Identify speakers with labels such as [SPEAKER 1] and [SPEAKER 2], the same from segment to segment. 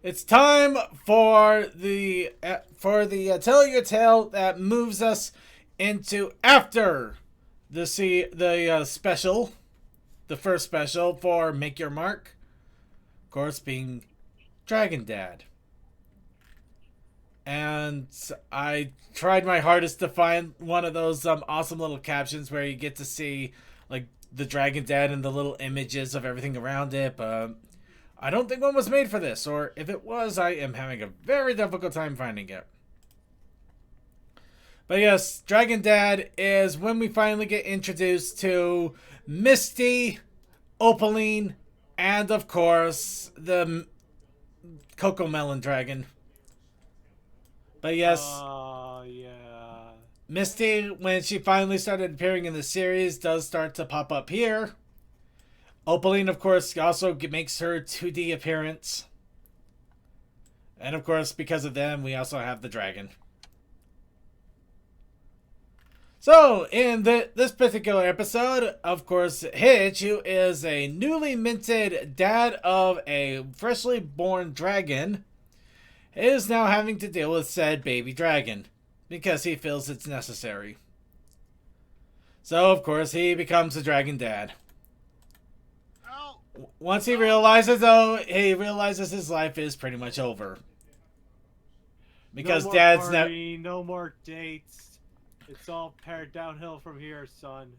[SPEAKER 1] It's time for the tell your tale that moves us into after the special, the first special for Make Your Mark, of course being Dragon Dad. And I tried my hardest to find one of those awesome little captions where you get to see like the Dragon Dad and the little images of everything around it, but I don't think one was made for this, or if it was, I am having a very difficult time finding it. But yes, Dragon Dad is when we finally get introduced to Misty, Opaline, and of course the Cocoa Melon Dragon. But yes,
[SPEAKER 2] Oh, yeah.
[SPEAKER 1] Misty, when she finally started appearing in the series, does start to pop up here. Opaline, of course, also makes her 2D appearance. And of course, because of them, we also have the dragon. So, in this particular episode, of course, Hitch, who is a newly minted dad of a freshly born dragon, is now having to deal with said baby dragon because he feels it's necessary. So, of course, he becomes a dragon dad. Once he realizes, though, he realizes his life is pretty much over. Because
[SPEAKER 2] no more
[SPEAKER 1] dad's
[SPEAKER 2] party, no more dates. It's all paired downhill from here, son.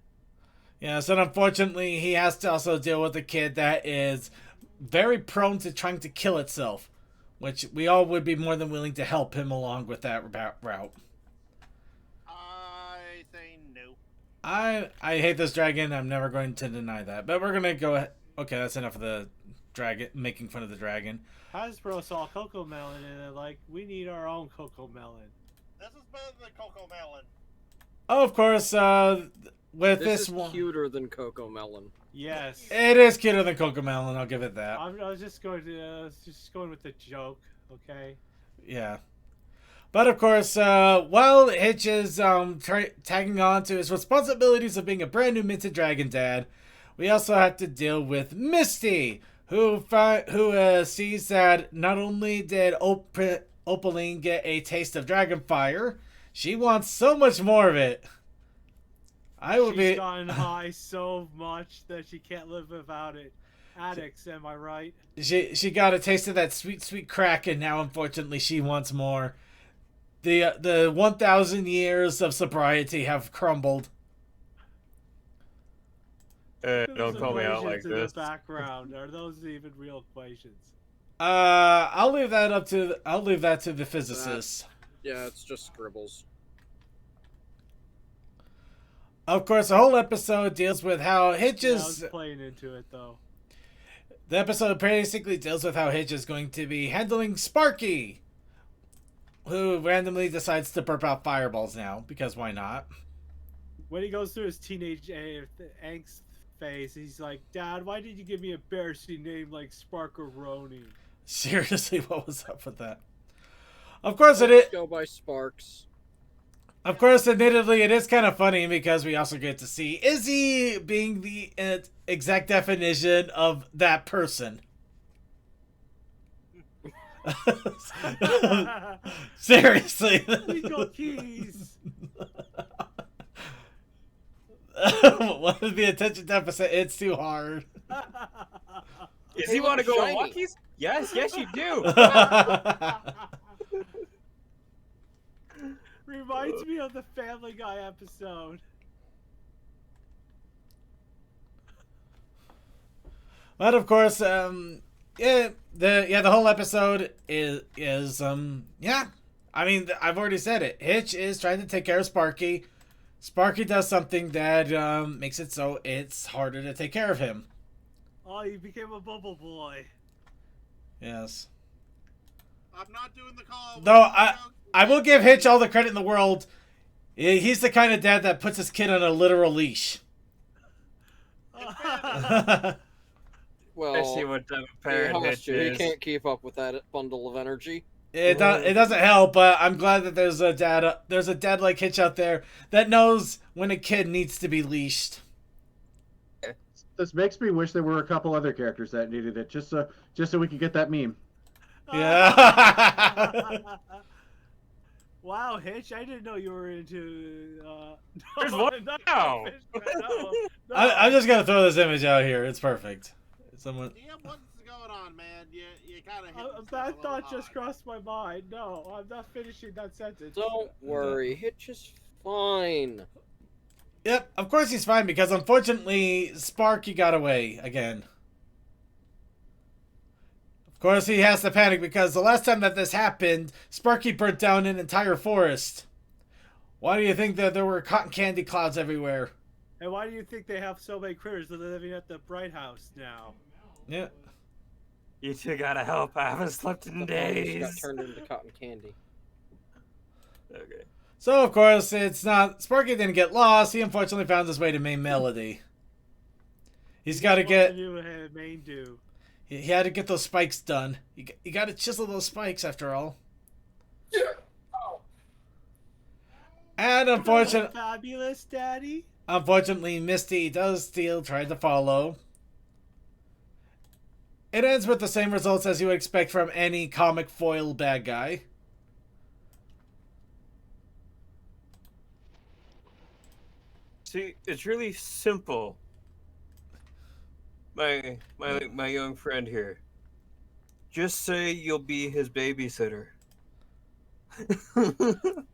[SPEAKER 1] Yes, and unfortunately, he has to also deal with a kid that is very prone to trying to kill itself, which we all would be more than willing to help him along with that route.
[SPEAKER 3] I say no.
[SPEAKER 1] I hate this dragon. I'm never going to deny that. But we're gonna go ahead. Okay, that's enough of the dragon making fun of the dragon.
[SPEAKER 2] Hasbro saw Cocoa Melon and they're like, we need our own Cocoa Melon.
[SPEAKER 3] This is better than Cocoa Melon.
[SPEAKER 1] Oh, of course. With this
[SPEAKER 4] is
[SPEAKER 1] one,
[SPEAKER 4] cuter than Cocoa Melon.
[SPEAKER 2] Yes.
[SPEAKER 1] it is cuter than Cocoa Melon. I'll give it that.
[SPEAKER 2] I was just going with the joke, okay?
[SPEAKER 1] Yeah. But of course, while Hitch is tagging on to his responsibilities of being a brand new minted dragon dad, we also have to deal with Misty, who sees that not only did Opaline get a taste of dragon fire, she wants so much more of it.
[SPEAKER 2] She's gotten high so much that she can't live without it. Addicts, am I right?
[SPEAKER 1] She got a taste of that sweet crack, and now unfortunately she wants more. The 1,000 years of sobriety have crumbled.
[SPEAKER 5] Don't call me out like
[SPEAKER 2] Equations in
[SPEAKER 5] this.
[SPEAKER 2] the background, are those even real equations?
[SPEAKER 1] I'll leave that to the physicists.
[SPEAKER 4] Yeah, it's just scribbles.
[SPEAKER 1] Of course, the whole episode deals with how Hitch
[SPEAKER 2] Yeah, I
[SPEAKER 1] is.
[SPEAKER 2] was playing into it though.
[SPEAKER 1] The episode basically deals with how Hitch is going to be handling Sparky, who randomly decides to burp out fireballs now, because why not?
[SPEAKER 2] When he goes through his teenage angst phase, he's like, Dad, why did you give me a embarrassing name like Sparkeroni?
[SPEAKER 1] Seriously, what was up with that? Of course,
[SPEAKER 4] Go by Sparks.
[SPEAKER 1] Of course, admittedly, it is kind of funny because we also get to see Izzy being the exact definition of that person. Seriously.
[SPEAKER 2] Legal keys.
[SPEAKER 1] What is the attention deficit? It's too hard.
[SPEAKER 5] Does he want to go on
[SPEAKER 4] shiny.
[SPEAKER 5] walkies? Yes, you do.
[SPEAKER 2] Reminds me of the Family Guy episode.
[SPEAKER 1] But of course, the whole episode is yeah. I mean, I've already said it. Hitch is trying to take care of Sparky. Sparky does something that makes it so it's harder to take care of him.
[SPEAKER 2] Oh, he became a bubble boy.
[SPEAKER 1] Yes.
[SPEAKER 3] I'm not doing the call.
[SPEAKER 1] Though I will give Hitch all the credit in the world. He's the kind of dad that puts his kid on a literal leash.
[SPEAKER 4] Well,
[SPEAKER 5] Especially with the parent
[SPEAKER 4] he
[SPEAKER 5] bitches.
[SPEAKER 4] can't keep up with that bundle of energy.
[SPEAKER 1] It doesn't help, but I'm glad that there's a dad like Hitch out there that knows when a kid needs to be leashed.
[SPEAKER 6] This makes me wish there were a couple other characters that needed it, just so we could get that meme.
[SPEAKER 1] Yeah.
[SPEAKER 2] Wow, Hitch, I didn't know you were into.
[SPEAKER 5] There's one
[SPEAKER 2] not
[SPEAKER 5] now.
[SPEAKER 2] fish, no, no.
[SPEAKER 1] I'm just gonna throw this image out here. It's perfect. Someone.
[SPEAKER 3] DM, what's going on, man? You kind of hit
[SPEAKER 2] That thought just crossed my mind. No, I'm not finishing that sentence.
[SPEAKER 4] Don't worry, Hitch is fine.
[SPEAKER 1] Yep, of course he's fine because unfortunately Sparky got away again. Of course he has to panic because the last time that this happened, Sparky burnt down an entire forest. Why do you think that there were cotton candy clouds everywhere?
[SPEAKER 2] And why do you think they have so many critters that are living at the Bright House now?
[SPEAKER 1] Yeah.
[SPEAKER 5] You two gotta help. I haven't slept in
[SPEAKER 4] The forest
[SPEAKER 5] days.
[SPEAKER 4] got turned into cotton candy.
[SPEAKER 5] Okay.
[SPEAKER 1] So of course it's not Sparky didn't get lost. He unfortunately found his way to Main Melody. He's got to get.
[SPEAKER 2] Main do.
[SPEAKER 1] He had to get those spikes done. You got to chisel those spikes after all. And
[SPEAKER 2] Fabulous, Daddy.
[SPEAKER 1] unfortunately, Misty does still try to follow. It ends with the same results as you would expect from any comic foil bad guy.
[SPEAKER 5] See, it's really simple. My young friend here. Just say you'll be his babysitter.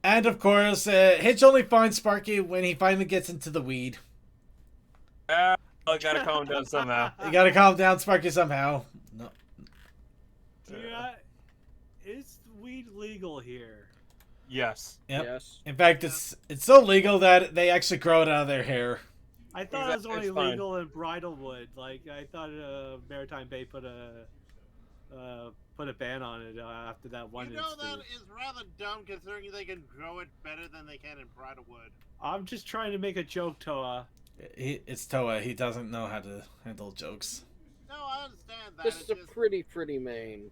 [SPEAKER 1] And of course, Hitch only finds Sparky when he finally gets into the weed.
[SPEAKER 5] I gotta calm down somehow.
[SPEAKER 1] You gotta calm down Sparky somehow. No.
[SPEAKER 2] Yeah, is weed legal here?
[SPEAKER 5] Yes.
[SPEAKER 1] Yep.
[SPEAKER 4] Yes.
[SPEAKER 1] In fact, it's so legal that they actually grow it out of their hair.
[SPEAKER 2] I thought it was only
[SPEAKER 5] It's fine.
[SPEAKER 2] legal in Bridlewood. Like I thought Maritime Bay put a ban on it after that one
[SPEAKER 3] You know
[SPEAKER 2] incident.
[SPEAKER 3] that is rather dumb considering they can grow it better than they can in Bridlewood.
[SPEAKER 2] I'm just trying to make a joke, Toa.
[SPEAKER 1] It's Toa. He doesn't know how to handle jokes.
[SPEAKER 3] No, I understand that.
[SPEAKER 4] This
[SPEAKER 3] It's
[SPEAKER 4] is a
[SPEAKER 3] just,
[SPEAKER 4] pretty main.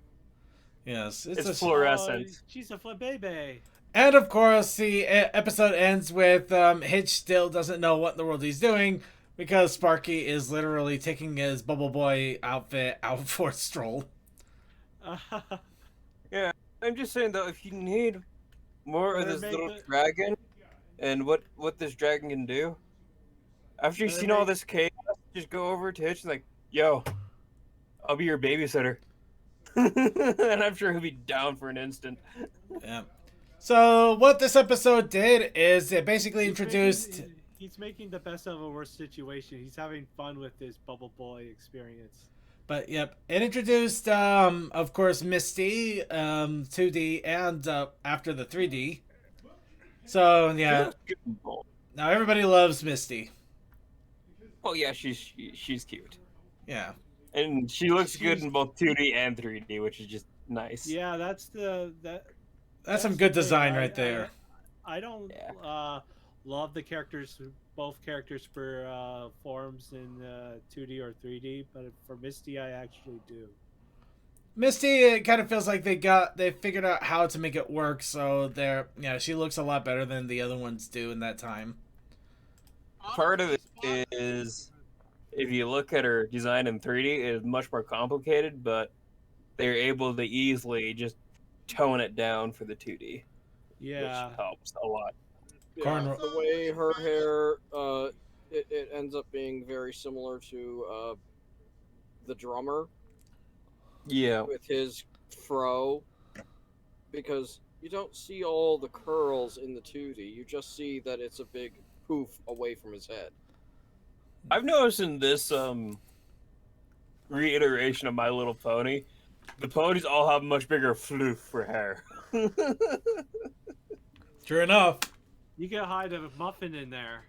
[SPEAKER 1] Yes,
[SPEAKER 5] It's
[SPEAKER 1] a
[SPEAKER 5] fluorescent.
[SPEAKER 2] Oh, she's a flabebe.
[SPEAKER 1] And of course, the episode ends with Hitch still doesn't know what in the world he's doing because Sparky is literally taking his Bubble Boy outfit out for a stroll.
[SPEAKER 5] Yeah, I'm just saying though, if you need more of
[SPEAKER 2] Better
[SPEAKER 5] this
[SPEAKER 2] make
[SPEAKER 5] little
[SPEAKER 2] it-
[SPEAKER 5] dragon and what this dragon can do, after you've
[SPEAKER 2] Better
[SPEAKER 5] seen all
[SPEAKER 2] make-
[SPEAKER 5] this chaos, just go over to Hitch and like, yo, I'll be your babysitter. And I'm sure he'll be down for an instant.
[SPEAKER 1] Yeah. So what this episode did is it basically introduced.
[SPEAKER 2] He's making the best of a worse situation. He's having fun with his Bubble Boy experience.
[SPEAKER 1] But yep, it introduced, of course, Misty, 2D, and after the 3D. So yeah, now everybody loves Misty.
[SPEAKER 5] Oh yeah, she's cute,
[SPEAKER 1] Yeah,
[SPEAKER 5] and she looks good in both 2D and 3D, which is just nice.
[SPEAKER 2] Yeah, that's
[SPEAKER 1] that's some
[SPEAKER 2] the
[SPEAKER 1] good
[SPEAKER 2] thing.
[SPEAKER 1] design right there.
[SPEAKER 2] I don't
[SPEAKER 5] Yeah.
[SPEAKER 2] love the characters, both characters for forms in 2D or 3D, but for Misty, I actually do.
[SPEAKER 1] Misty, it kind of feels like they figured out how to make it work. So she looks a lot better than the other ones do in that time.
[SPEAKER 5] Part of it
[SPEAKER 3] honestly,
[SPEAKER 5] is, if you look at her design in 3D, it is much more complicated, but they're able to easily just tone it down for the 2D,
[SPEAKER 2] Yeah,
[SPEAKER 5] which helps a lot.
[SPEAKER 1] Cornrow-
[SPEAKER 4] The way her hair, it ends up being very similar to the drummer
[SPEAKER 5] Yeah.
[SPEAKER 4] with his fro, because you don't see all the curls in the 2D. You just see that it's a big poof away from his head.
[SPEAKER 5] I've noticed in this reiteration of My Little Pony, the ponies all have much bigger floof for hair.
[SPEAKER 1] True enough.
[SPEAKER 2] you can hide a muffin in there.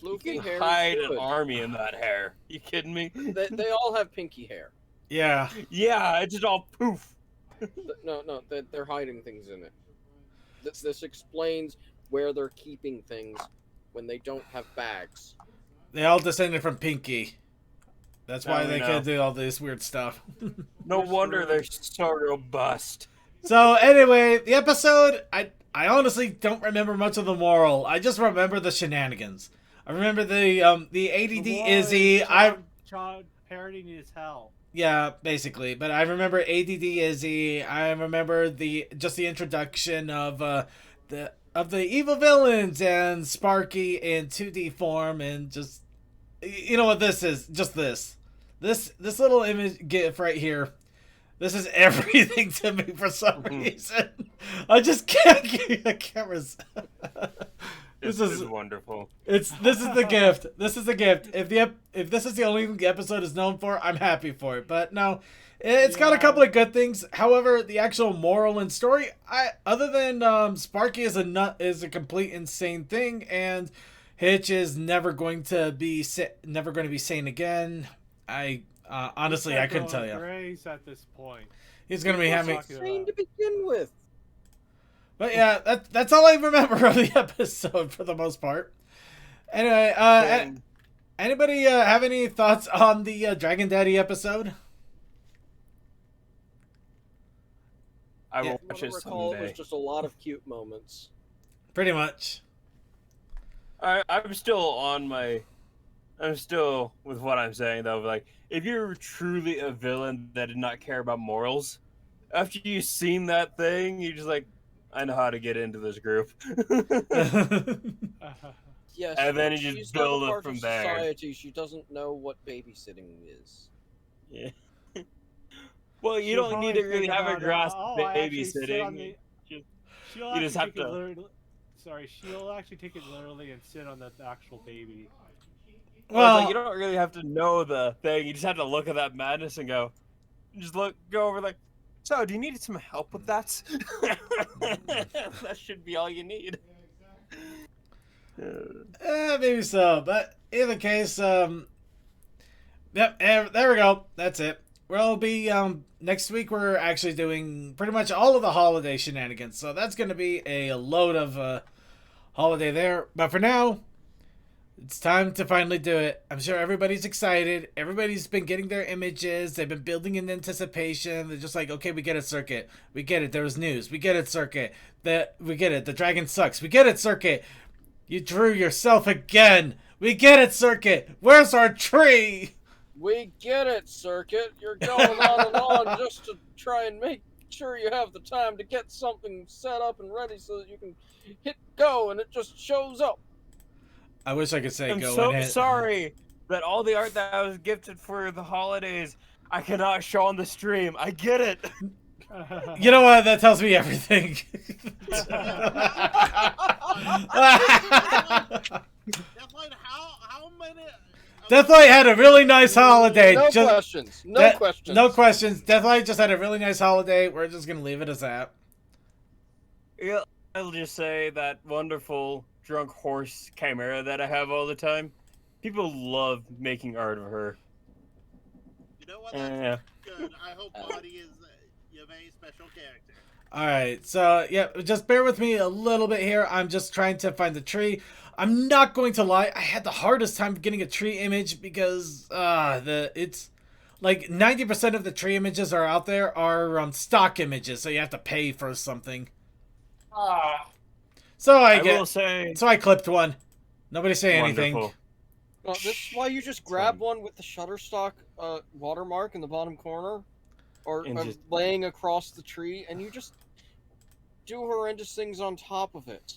[SPEAKER 5] You
[SPEAKER 4] Floofy
[SPEAKER 5] can
[SPEAKER 4] hair.
[SPEAKER 5] hide
[SPEAKER 4] is
[SPEAKER 5] an
[SPEAKER 4] good.
[SPEAKER 5] army in that hair. You kidding me?
[SPEAKER 4] They all have pinky hair.
[SPEAKER 1] Yeah.
[SPEAKER 5] Yeah, it's just all poof.
[SPEAKER 4] No, they're hiding things in it. This explains where they're keeping things when they don't have bags.
[SPEAKER 1] They all descended from Pinky. That's why
[SPEAKER 5] Now we
[SPEAKER 1] they
[SPEAKER 5] know.
[SPEAKER 1] can do all this weird stuff.
[SPEAKER 5] No
[SPEAKER 2] That's
[SPEAKER 5] wonder
[SPEAKER 2] right.
[SPEAKER 5] they're so robust.
[SPEAKER 1] So anyway, the episode, I honestly don't remember much of the moral. I just remember the shenanigans. I remember the ADD
[SPEAKER 2] The war
[SPEAKER 1] Izzy.
[SPEAKER 2] is
[SPEAKER 1] I
[SPEAKER 2] child parenting is hell.
[SPEAKER 1] Yeah, basically. But I remember ADD Izzy. I remember the introduction of the evil villains and Sparky in 2D form, and just you know what this is? Just this little image gif right here. This is everything to me for some reason. I just can't resist.
[SPEAKER 5] This is wonderful.
[SPEAKER 1] This is the gift. This is the gift. If this is the only thing the episode is known for, I'm happy for it. But no, it's got a couple of good things. However, the actual moral and story, other than Sparky is a complete insane thing, and Hitch is never going to be sane again. Honestly, I couldn't tell you.
[SPEAKER 2] Grace at this point.
[SPEAKER 1] He's gonna be having
[SPEAKER 4] Insane to begin with.
[SPEAKER 1] But yeah, that's all I remember of the episode for the most part. Anyway, anybody have any thoughts on the Dragon Daddy episode?
[SPEAKER 5] I will
[SPEAKER 4] What
[SPEAKER 5] watch
[SPEAKER 4] I
[SPEAKER 5] it
[SPEAKER 4] recall
[SPEAKER 5] someday.
[SPEAKER 4] was just a lot of cute moments.
[SPEAKER 1] Pretty much.
[SPEAKER 5] I'm still with what I'm saying though. Like, if you're truly a villain that did not care about morals, after you've seen that thing, you're just like, I know how to get into this group.
[SPEAKER 4] Yes,
[SPEAKER 5] And then you
[SPEAKER 4] she's
[SPEAKER 5] just
[SPEAKER 4] not a
[SPEAKER 5] build up
[SPEAKER 4] part
[SPEAKER 5] from
[SPEAKER 4] of
[SPEAKER 5] there.
[SPEAKER 4] Society. She doesn't know what babysitting is.
[SPEAKER 5] Yeah. Well, you
[SPEAKER 2] She'll
[SPEAKER 5] don't need
[SPEAKER 2] probably
[SPEAKER 5] to really
[SPEAKER 2] think
[SPEAKER 5] have a
[SPEAKER 2] about,
[SPEAKER 5] grasp
[SPEAKER 2] oh,
[SPEAKER 5] of
[SPEAKER 2] I actually sit on
[SPEAKER 5] babysitting.
[SPEAKER 2] She'll
[SPEAKER 5] You
[SPEAKER 2] actually
[SPEAKER 5] just have
[SPEAKER 2] take it
[SPEAKER 5] to-
[SPEAKER 2] literally. Sorry, she'll actually take it literally and sit on the actual baby.
[SPEAKER 5] Well, it's like, you don't really have to know the thing. You just have to look at that madness and go over like, so do you need some help with that? That should be all you need.
[SPEAKER 1] Maybe so, but in the case, yep, there we go. That's it. We'll be next week. We're actually doing pretty much all of the holiday shenanigans, so that's going to be a load of holiday there. But for now, it's time to finally do it. I'm sure everybody's excited. Everybody's been getting their images. They've been building in anticipation. They're just like, okay, we get it, Circuit. We get it. There was news. We get it, Circuit. We get it. The dragon sucks. We get it, Circuit. You drew yourself again. We get it, Circuit. Where's our tree?
[SPEAKER 4] We get it, Circuit. You're going on and on just to try and make sure you have the time to get something set up and ready so that you can hit go and it just shows up.
[SPEAKER 1] I wish I could say
[SPEAKER 5] I'm
[SPEAKER 1] go
[SPEAKER 5] so
[SPEAKER 1] ahead.
[SPEAKER 5] sorry that all the art that I was gifted for the holidays, I cannot show on the stream. I get it.
[SPEAKER 1] You know what? That tells me everything.
[SPEAKER 3] Deathlight, how many?
[SPEAKER 1] Deathlight had a really nice holiday.
[SPEAKER 4] No questions. No questions.
[SPEAKER 1] No questions. Deathlight just had a really nice holiday. We're just gonna leave it as that.
[SPEAKER 5] Yeah, I'll just say that wonderful drunk horse chimera that I have all the time. People love making art of her.
[SPEAKER 3] You know what? That's
[SPEAKER 5] Yeah.
[SPEAKER 3] good. I hope Body is a very special character.
[SPEAKER 1] All right, so yeah, just bear with me a little bit here. I'm just trying to find the tree. I'm not going to lie, I had the hardest time getting a tree image because it's like 90% of the tree images are out there are stock images, so you have to pay for something. So
[SPEAKER 5] will say,
[SPEAKER 1] so I clipped one. Nobody say anything.
[SPEAKER 5] wonderful.
[SPEAKER 4] This is why you just grab one with the Shutterstock watermark in the bottom corner, or
[SPEAKER 5] And just-
[SPEAKER 4] laying across the tree, and you just do horrendous things on top of it.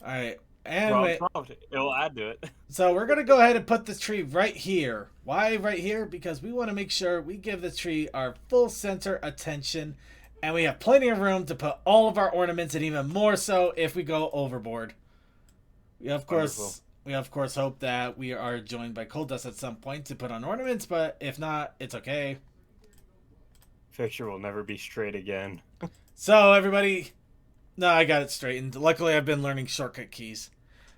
[SPEAKER 1] All right, and
[SPEAKER 5] Prompt. It'll add to it.
[SPEAKER 1] so we're gonna go ahead and put the tree right here. Why right here? Because we want to make sure we give the tree our full center attention, and we have plenty of room to put all of our ornaments, and even more so if we go overboard. We of course hope that we are joined by Cold Dust at some point to put on ornaments, but if not, it's okay.
[SPEAKER 5] Picture will never be straight again.
[SPEAKER 1] So everybody, no, I got it straightened. Luckily, I've been learning shortcut keys.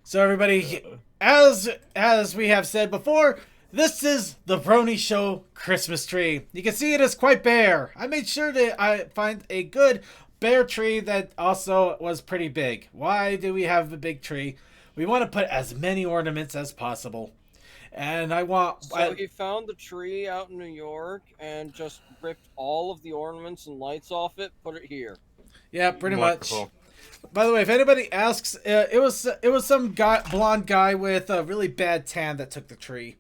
[SPEAKER 1] So everybody, as we have said before, this is the Brony Show Christmas tree. You can see it is quite bare. I made sure that I find a good bare tree that also was pretty big. Why do we have a big tree? We want to put as many ornaments as possible. And I want...
[SPEAKER 4] So he found the tree out in New York and just ripped all of the ornaments and lights off it, put it here.
[SPEAKER 1] Yeah, pretty
[SPEAKER 5] Wonderful.
[SPEAKER 1] much. By the way, if anybody asks, it was some blonde guy with a really bad tan that took the tree.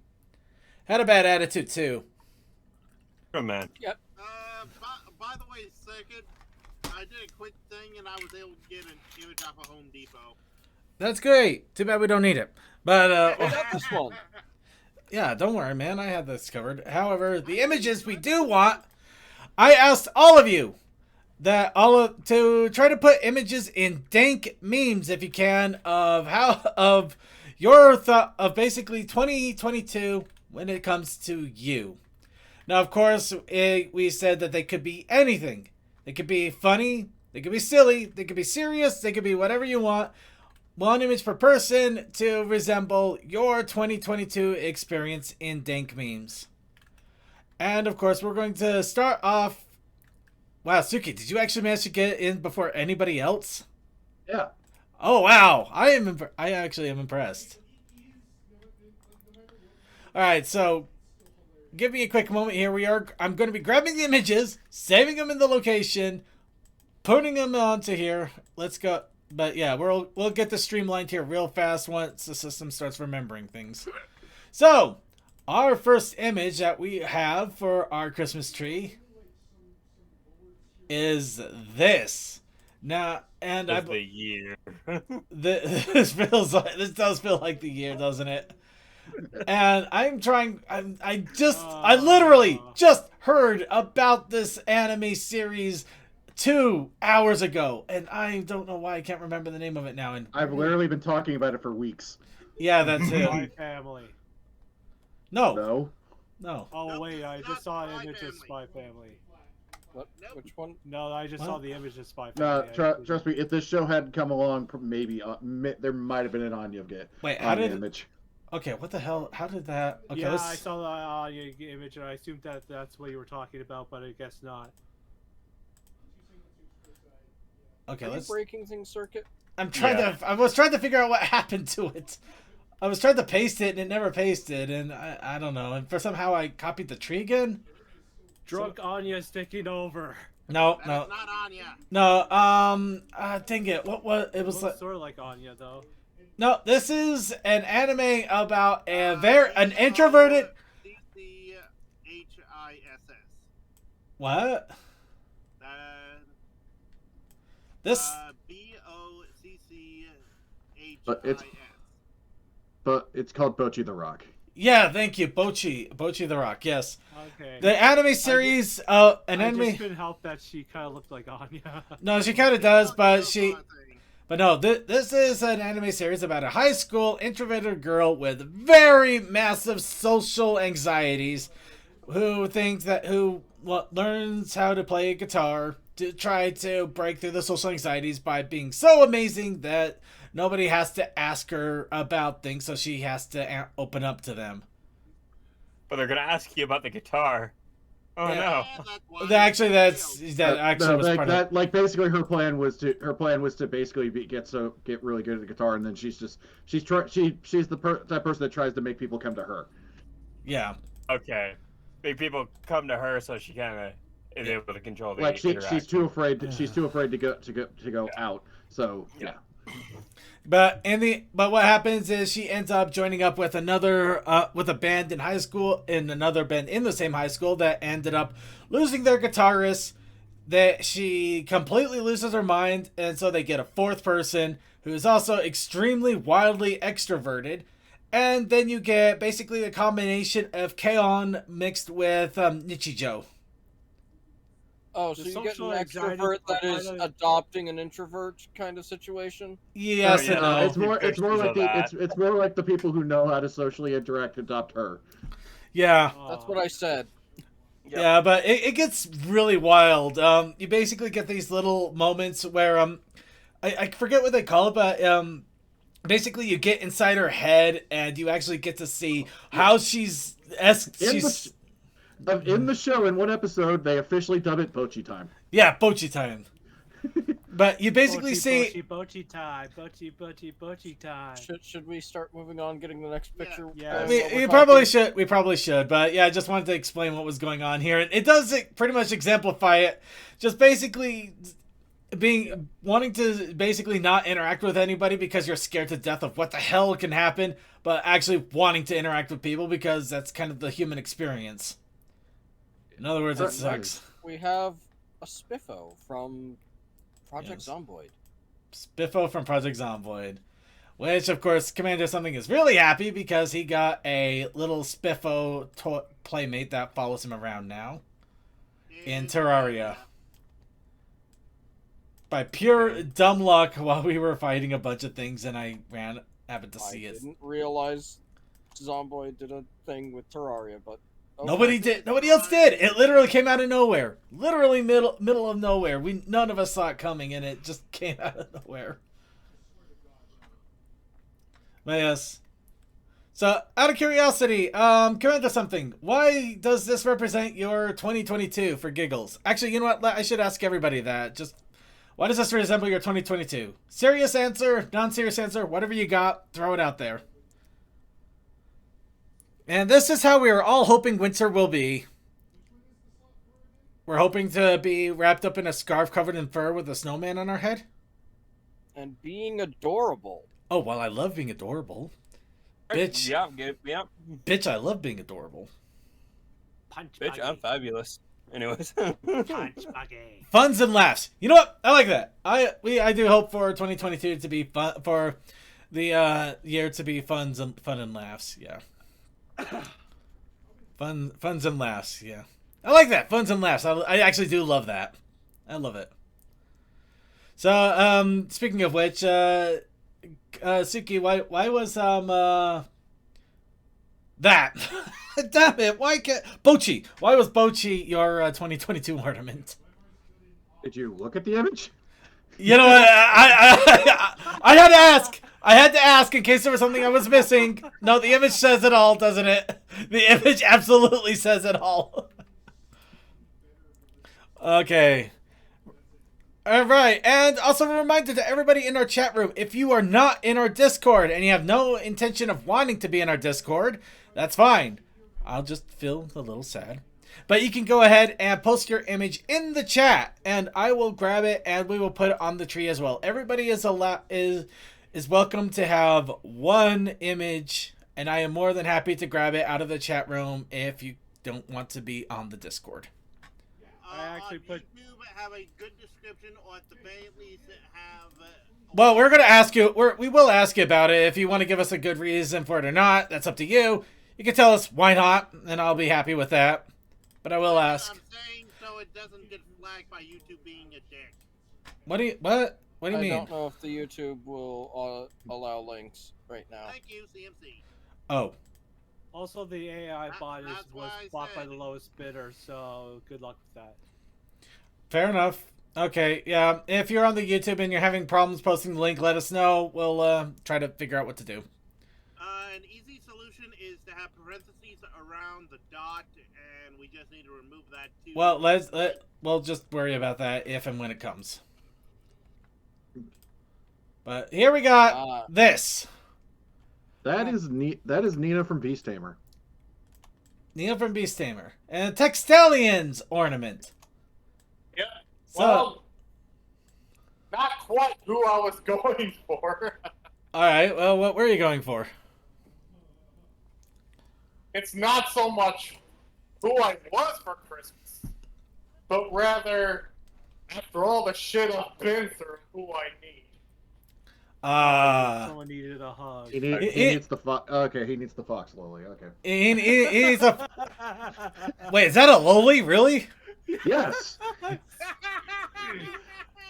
[SPEAKER 1] Had a bad attitude too.
[SPEAKER 5] Oh man.
[SPEAKER 3] By the way, second, I did a quick thing and I was able to get an image off of Home Depot.
[SPEAKER 1] That's great. Too bad we don't need it. But,
[SPEAKER 4] We got this one.
[SPEAKER 1] yeah, don't worry, man. I had this covered. However, the images we do want, I asked all of you to try to put images in dank memes if you can of your thought of basically 2022 when it comes to you. Now, of course, we said that they could be anything. They could be funny, they could be silly, they could be serious, they could be whatever you want. One image per person to resemble your 2022 experience in dank memes. And of course, we're going to start off. Wow, Suki, did you actually manage to get in before anybody else?
[SPEAKER 6] Yeah.
[SPEAKER 1] Oh wow, I actually am impressed. All right, so give me a quick moment here. I'm going to be grabbing the images, saving them in the location, putting them onto here. Let's go. But yeah, we'll get this streamlined here real fast once the system starts remembering things. So, our first image that we have for our Christmas tree is this. Now, and
[SPEAKER 5] The year.
[SPEAKER 1] this does feel like the year, doesn't it? And I literally just heard about this anime series 2 hours ago, and I don't know why I can't remember the name of it now. And
[SPEAKER 6] I've literally been talking about it for weeks.
[SPEAKER 1] yeah, that's
[SPEAKER 2] Spy
[SPEAKER 1] it.
[SPEAKER 2] Family.
[SPEAKER 1] No.
[SPEAKER 6] No.
[SPEAKER 2] Oh
[SPEAKER 3] Nope,
[SPEAKER 2] wait, I
[SPEAKER 3] not
[SPEAKER 2] just saw an
[SPEAKER 3] Spy
[SPEAKER 2] image of
[SPEAKER 3] Family.
[SPEAKER 2] Spy Family.
[SPEAKER 4] What?
[SPEAKER 3] Nope.
[SPEAKER 4] Which one?
[SPEAKER 2] No, I just
[SPEAKER 1] What?
[SPEAKER 2] saw the image of Spy
[SPEAKER 6] No,
[SPEAKER 2] Family.
[SPEAKER 6] trust me. If this show had come along, maybe there might have been an Anya
[SPEAKER 1] Wait, how did?
[SPEAKER 6] image.
[SPEAKER 1] Okay, what the hell? How did that? Okay,
[SPEAKER 2] Yeah,
[SPEAKER 1] let's.
[SPEAKER 2] I saw the image and I assumed that that's what you were talking about, but I guess not.
[SPEAKER 1] Okay,
[SPEAKER 4] Are you
[SPEAKER 1] let's.
[SPEAKER 4] breaking things, Circuit?
[SPEAKER 1] I was trying to figure out what happened to it. I was trying to paste it and it never pasted, and I don't know. And for somehow I copied the tree again.
[SPEAKER 2] Drunk Anya sticking over.
[SPEAKER 1] No,
[SPEAKER 3] That
[SPEAKER 1] no,
[SPEAKER 3] is not Anya.
[SPEAKER 1] no. Dang it! What was it? Was like.
[SPEAKER 2] Sort of like Anya though.
[SPEAKER 1] No, this is an anime about an introverted.
[SPEAKER 3] CCHISS.
[SPEAKER 1] What? This.
[SPEAKER 6] But
[SPEAKER 3] BOCCHIS.
[SPEAKER 6] But it's called Bochi the Rock.
[SPEAKER 1] Yeah, thank you, Bochi the Rock. Yes,
[SPEAKER 2] Okay.
[SPEAKER 1] the anime series. An
[SPEAKER 2] I
[SPEAKER 1] anime.
[SPEAKER 2] just couldn't help that she kind of looked like Anya.
[SPEAKER 1] No, she kind of does, but she. But no, this is an anime series about a high school introverted girl with very massive social anxieties, who learns how to play a guitar to try to break through the social anxieties by being so amazing that nobody has to ask her about things, so she has to open up to them.
[SPEAKER 5] But they're gonna ask you about the guitar. Oh
[SPEAKER 1] Yeah.
[SPEAKER 5] no.
[SPEAKER 1] That actually was part of
[SPEAKER 6] that. Like basically, her plan was to basically get really good at the guitar, and then she's the that person that tries to make people come to her.
[SPEAKER 1] Yeah.
[SPEAKER 5] Okay. Make people come to her so she kind of is able to control the
[SPEAKER 6] Like she's
[SPEAKER 5] interaction.
[SPEAKER 6] too afraid to go out. So yeah.
[SPEAKER 1] But what happens is she ends up joining up with with a band in high school, in another band in the same high school that ended up losing their guitarist. That she completely loses her mind, and so they get a fourth person who is also extremely wildly extroverted. And then you get basically a combination of K-On mixed with Nichijou.
[SPEAKER 4] Oh, so
[SPEAKER 2] The
[SPEAKER 4] you get an
[SPEAKER 2] social anxiety
[SPEAKER 4] extrovert that is
[SPEAKER 2] provider-
[SPEAKER 4] adopting an introvert kind of situation?
[SPEAKER 1] Yes
[SPEAKER 5] Oh,
[SPEAKER 1] and
[SPEAKER 5] yeah.
[SPEAKER 1] no.
[SPEAKER 6] It's more
[SPEAKER 5] Pictures
[SPEAKER 6] like
[SPEAKER 5] of
[SPEAKER 6] it's more like the people who know how to socially interact adopt her.
[SPEAKER 1] Yeah.
[SPEAKER 4] That's what I said.
[SPEAKER 5] Yep.
[SPEAKER 1] Yeah, but it gets really wild. You basically get these little moments where I forget what they call it, but basically you get inside her head and you actually get to see how she's
[SPEAKER 6] In the show, in one episode, they officially dub it Bochi time.
[SPEAKER 1] yeah, Bochi time. But you basically
[SPEAKER 2] Bochi, Bochi time. Bochi time.
[SPEAKER 4] Should we start moving on, getting the next picture?
[SPEAKER 2] Yeah.
[SPEAKER 1] we
[SPEAKER 4] while we're
[SPEAKER 1] probably
[SPEAKER 4] talking?
[SPEAKER 1] we probably should, but yeah, I just wanted to explain what was going on here. And it does pretty much exemplify it. Just basically wanting to basically not interact with anybody because you're scared to death of what the hell can happen, but actually wanting to interact with people because that's kind of the human experience. In other words, it
[SPEAKER 6] Nice.
[SPEAKER 1] sucks.
[SPEAKER 4] We have a Spiffo from Project
[SPEAKER 1] Yes.
[SPEAKER 4] Zomboid.
[SPEAKER 1] Spiffo from Project Zomboid. Which, of course, Commander Something is really happy because he got a little Spiffo playmate that follows him around now. In Terraria. By pure dumb luck while we were fighting a bunch of things and I happened to see
[SPEAKER 4] I
[SPEAKER 1] it.
[SPEAKER 4] didn't realize Zomboid did a thing with Terraria, but okay.
[SPEAKER 1] Nobody did. Nobody else did. It literally came out of nowhere. Literally middle of nowhere. None of us saw it coming, and it just came out of nowhere. But yes. So, out of curiosity, Commander Something, why does this represent your 2022 for giggles? Actually, you know what? I should ask everybody that. Just, why does this resemble your 2022? Serious answer, non-serious answer, whatever you got, throw it out there. And this is how we are all hoping winter will be. We're hoping to be wrapped up in a scarf covered in fur with a snowman on our head.
[SPEAKER 4] And being adorable.
[SPEAKER 1] Oh, well, I love being adorable. Bitch.
[SPEAKER 5] Yeah, good. Yeah.
[SPEAKER 1] Bitch, I love being adorable.
[SPEAKER 2] Punch
[SPEAKER 5] Bitch, I'm fabulous. Anyways.
[SPEAKER 2] Punch buggy.
[SPEAKER 1] Funs and laughs. You know what? I like that. I do hope for 2022 to be fun, for the year to be fun and laughs. Yeah. Funs and laughs. Yeah. I like that. Funs and laughs. I actually do love that. I love it. So, speaking of which, Suki, why was that? Damn it! Why can't Bochi? Why was Bochi your 2022 ornament?
[SPEAKER 6] Did you look at the image?
[SPEAKER 1] You know what? I had to ask. I had to ask in case there was something I was missing. No, the image says it all, doesn't it? The image absolutely says it all. Okay. Alright, and also a reminder to everybody in our chat room, if you are not in our Discord and you have no intention of wanting to be in our Discord, that's fine. I'll just feel a little sad. But you can go ahead and post your image in the chat, and I will grab it and we will put it on the tree as well. Everybody is welcome to have one image, and I am more than happy to grab it out of the chat room if you don't want to be on the Discord.
[SPEAKER 2] I actually
[SPEAKER 3] on
[SPEAKER 2] put-
[SPEAKER 3] YouTube have a good description, or at the very least have.
[SPEAKER 1] Well, we're gonna ask you. We will ask you about it if you want to give us a good reason for it or not. That's up to you. You can tell us why not, and I'll be happy with that. But I will ask.
[SPEAKER 3] I'm saying so it doesn't get flagged by YouTube being a dick.
[SPEAKER 1] What do you
[SPEAKER 4] I
[SPEAKER 1] mean?
[SPEAKER 4] don't know if the YouTube will allow links right now.
[SPEAKER 3] Thank you, CMC.
[SPEAKER 1] Oh,
[SPEAKER 2] Also, the AI bot
[SPEAKER 3] That's
[SPEAKER 2] was
[SPEAKER 3] why I
[SPEAKER 2] bought by
[SPEAKER 3] said
[SPEAKER 2] the
[SPEAKER 3] it.
[SPEAKER 2] lowest bidder, so good luck with that.
[SPEAKER 1] fair enough. Okay, yeah. If you're on the YouTube and you're having problems posting the link, let us know. We'll try to figure out what to do.
[SPEAKER 3] An easy solution is to have parentheses around the dot, and we just need to remove that too.
[SPEAKER 1] Well, we'll just worry about that if and when it comes. But here we got this.
[SPEAKER 6] That is Nina from Beast Tamer.
[SPEAKER 1] Neil from Beast Tamer. And a Textalians ornament.
[SPEAKER 7] Yeah.
[SPEAKER 1] So,
[SPEAKER 7] Well, not quite who I was going for.
[SPEAKER 1] alright, well, what were you going for?
[SPEAKER 7] It's not so much who I was for Christmas, but rather, after all the shit I've been through, who I need.
[SPEAKER 2] Someone needed a hug.
[SPEAKER 6] He needs the fox. Okay, he needs the fox lily. Okay.
[SPEAKER 1] He needs a... Wait, is that a loli? Really?
[SPEAKER 6] Yes.